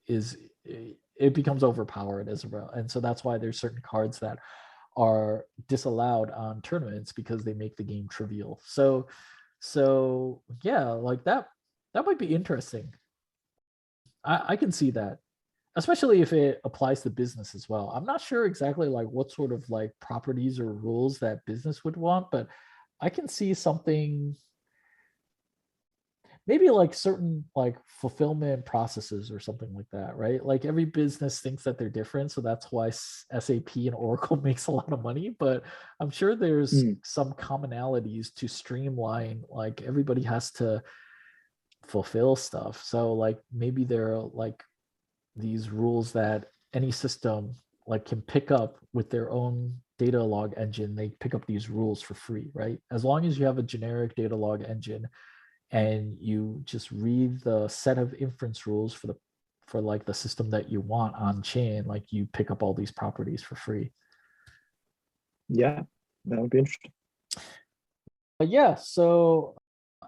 A: is, it becomes overpowered as well. And so that's why there's certain cards that are disallowed on tournaments, because they make the game trivial. So yeah, like that might be interesting. I can see that, especially if it applies to business as well. I'm not sure exactly like what sort of like properties or rules that business would want, but I can see something, maybe like certain like fulfillment processes or something like that, right? Like every business thinks that they're different, so that's why SAP and Oracle makes a lot of money. But I'm sure there's some commonalities to streamline. Like everybody has to fulfill stuff, so like maybe there are like these rules that any system like can pick up with their own data log engine. They pick up these rules for free, right? As long as you have a generic data log engine and you just read the set of inference rules for like the system that you want on chain, like you pick up all these properties for free.
B: Yeah, that would be interesting.
A: But yeah, so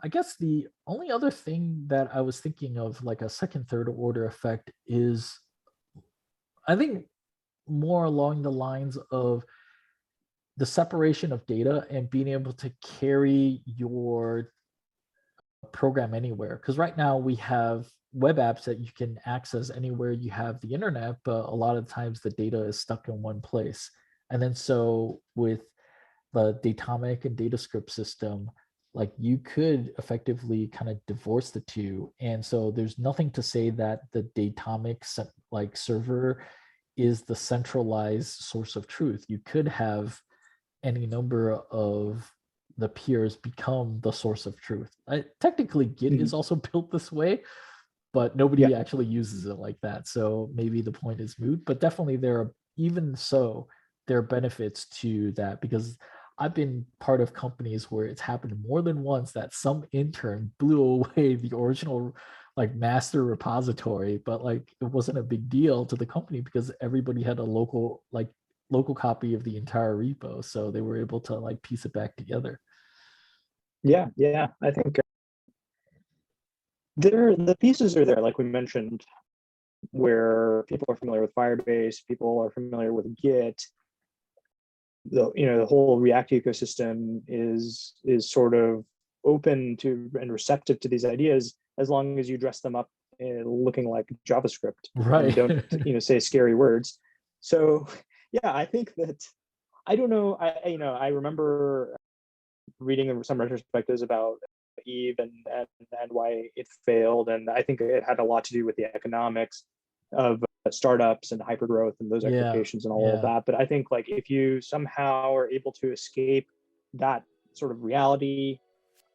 A: I guess the only other thing that I was thinking of, like a second, third order effect, is I think more along the lines of the separation of data and being able to carry your program anywhere. Because right now we have web apps that you can access anywhere you have the internet, but a lot of times the data is stuck in one place. And then so with the Datomic and DataScript system, like you could effectively kind of divorce the two. And so there's nothing to say that the Datomic like server is the centralized source of truth. You could have any number of the peers become the source of truth. Technically, Git is also built this way, but nobody actually uses it like that. So maybe the point is moot, but definitely even so, there are benefits to that, because I've been part of companies where it's happened more than once that some intern blew away the original like master repository, but like it wasn't a big deal to the company because everybody had a local copy of the entire repo, so they were able to like piece it back together.
B: Yeah, I think the pieces are there, like we mentioned, where people are familiar with Firebase, people are familiar with Git. The whole React ecosystem is sort of open to and receptive to these ideas, as long as you dress them up looking like JavaScript,
A: right?
B: And don't say scary words. So yeah, I think that, I don't know, I remember reading some retrospectives about Eve and why it failed, and I think it had a lot to do with the economics of startups and hypergrowth and those expectations and all of that. But I think like if you somehow are able to escape that sort of reality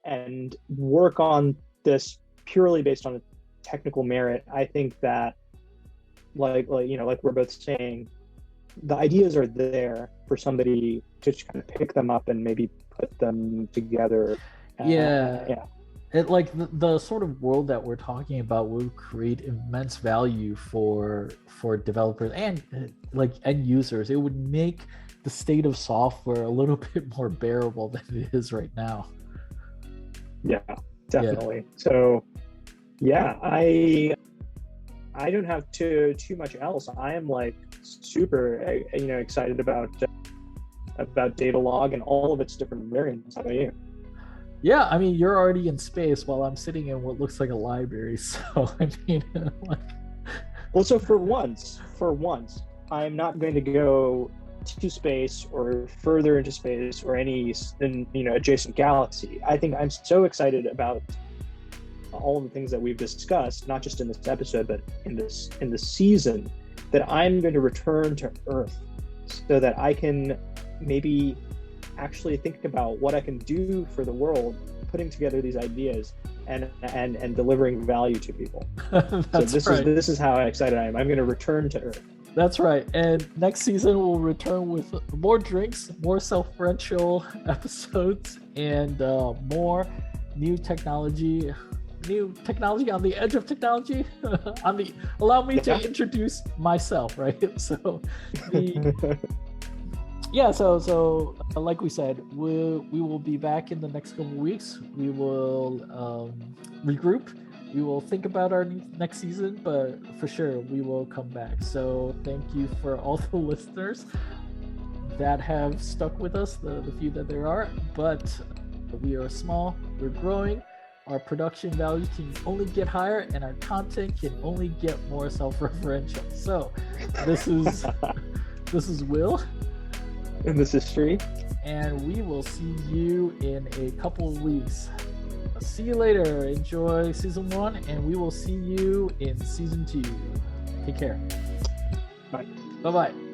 B: and work on this purely based on technical merit, I think that like we're both saying, the ideas are there for somebody to just kind of pick them up and maybe put them together.
A: It like the sort of world that we're talking about will create immense value for developers and like end users. It would make the state of software a little bit more bearable than it is right now.
B: Yeah, definitely. So yeah, I don't have too much else. I am like super excited about Datalog and all of its different variants. How about you?
A: Yeah, I mean, you're already in space while I'm sitting in what looks like a library. So I mean, like...
B: Well, so for once, I'm not going to go to space or further into space or any adjacent galaxy. I think I'm so excited about all of the things that we've discussed, not just in this episode, but in this season, that I'm going to return to Earth so that I can maybe actually think about what I can do for the world, putting together these ideas and delivering value to people. This is how excited I am. I'm going to return to Earth.
A: That's right. And next season we'll return with more drinks, more self-referential episodes, and more new technology on the edge of technology. Allow me to introduce myself, right? So so like we said, we will be back in the next couple of weeks. We will regroup. We will think about our next season, but for sure we will come back. So thank you for all the listeners that have stuck with us, the few that there are. But we are small, we're growing. Our production value can only get higher, and our content can only get more self-referential. So this is Will.
B: And this is Sri.
A: And we will see you in a couple of weeks. See you later. Enjoy season 1, and we will see you in season 2. Take care.
B: Bye.
A: Bye-bye.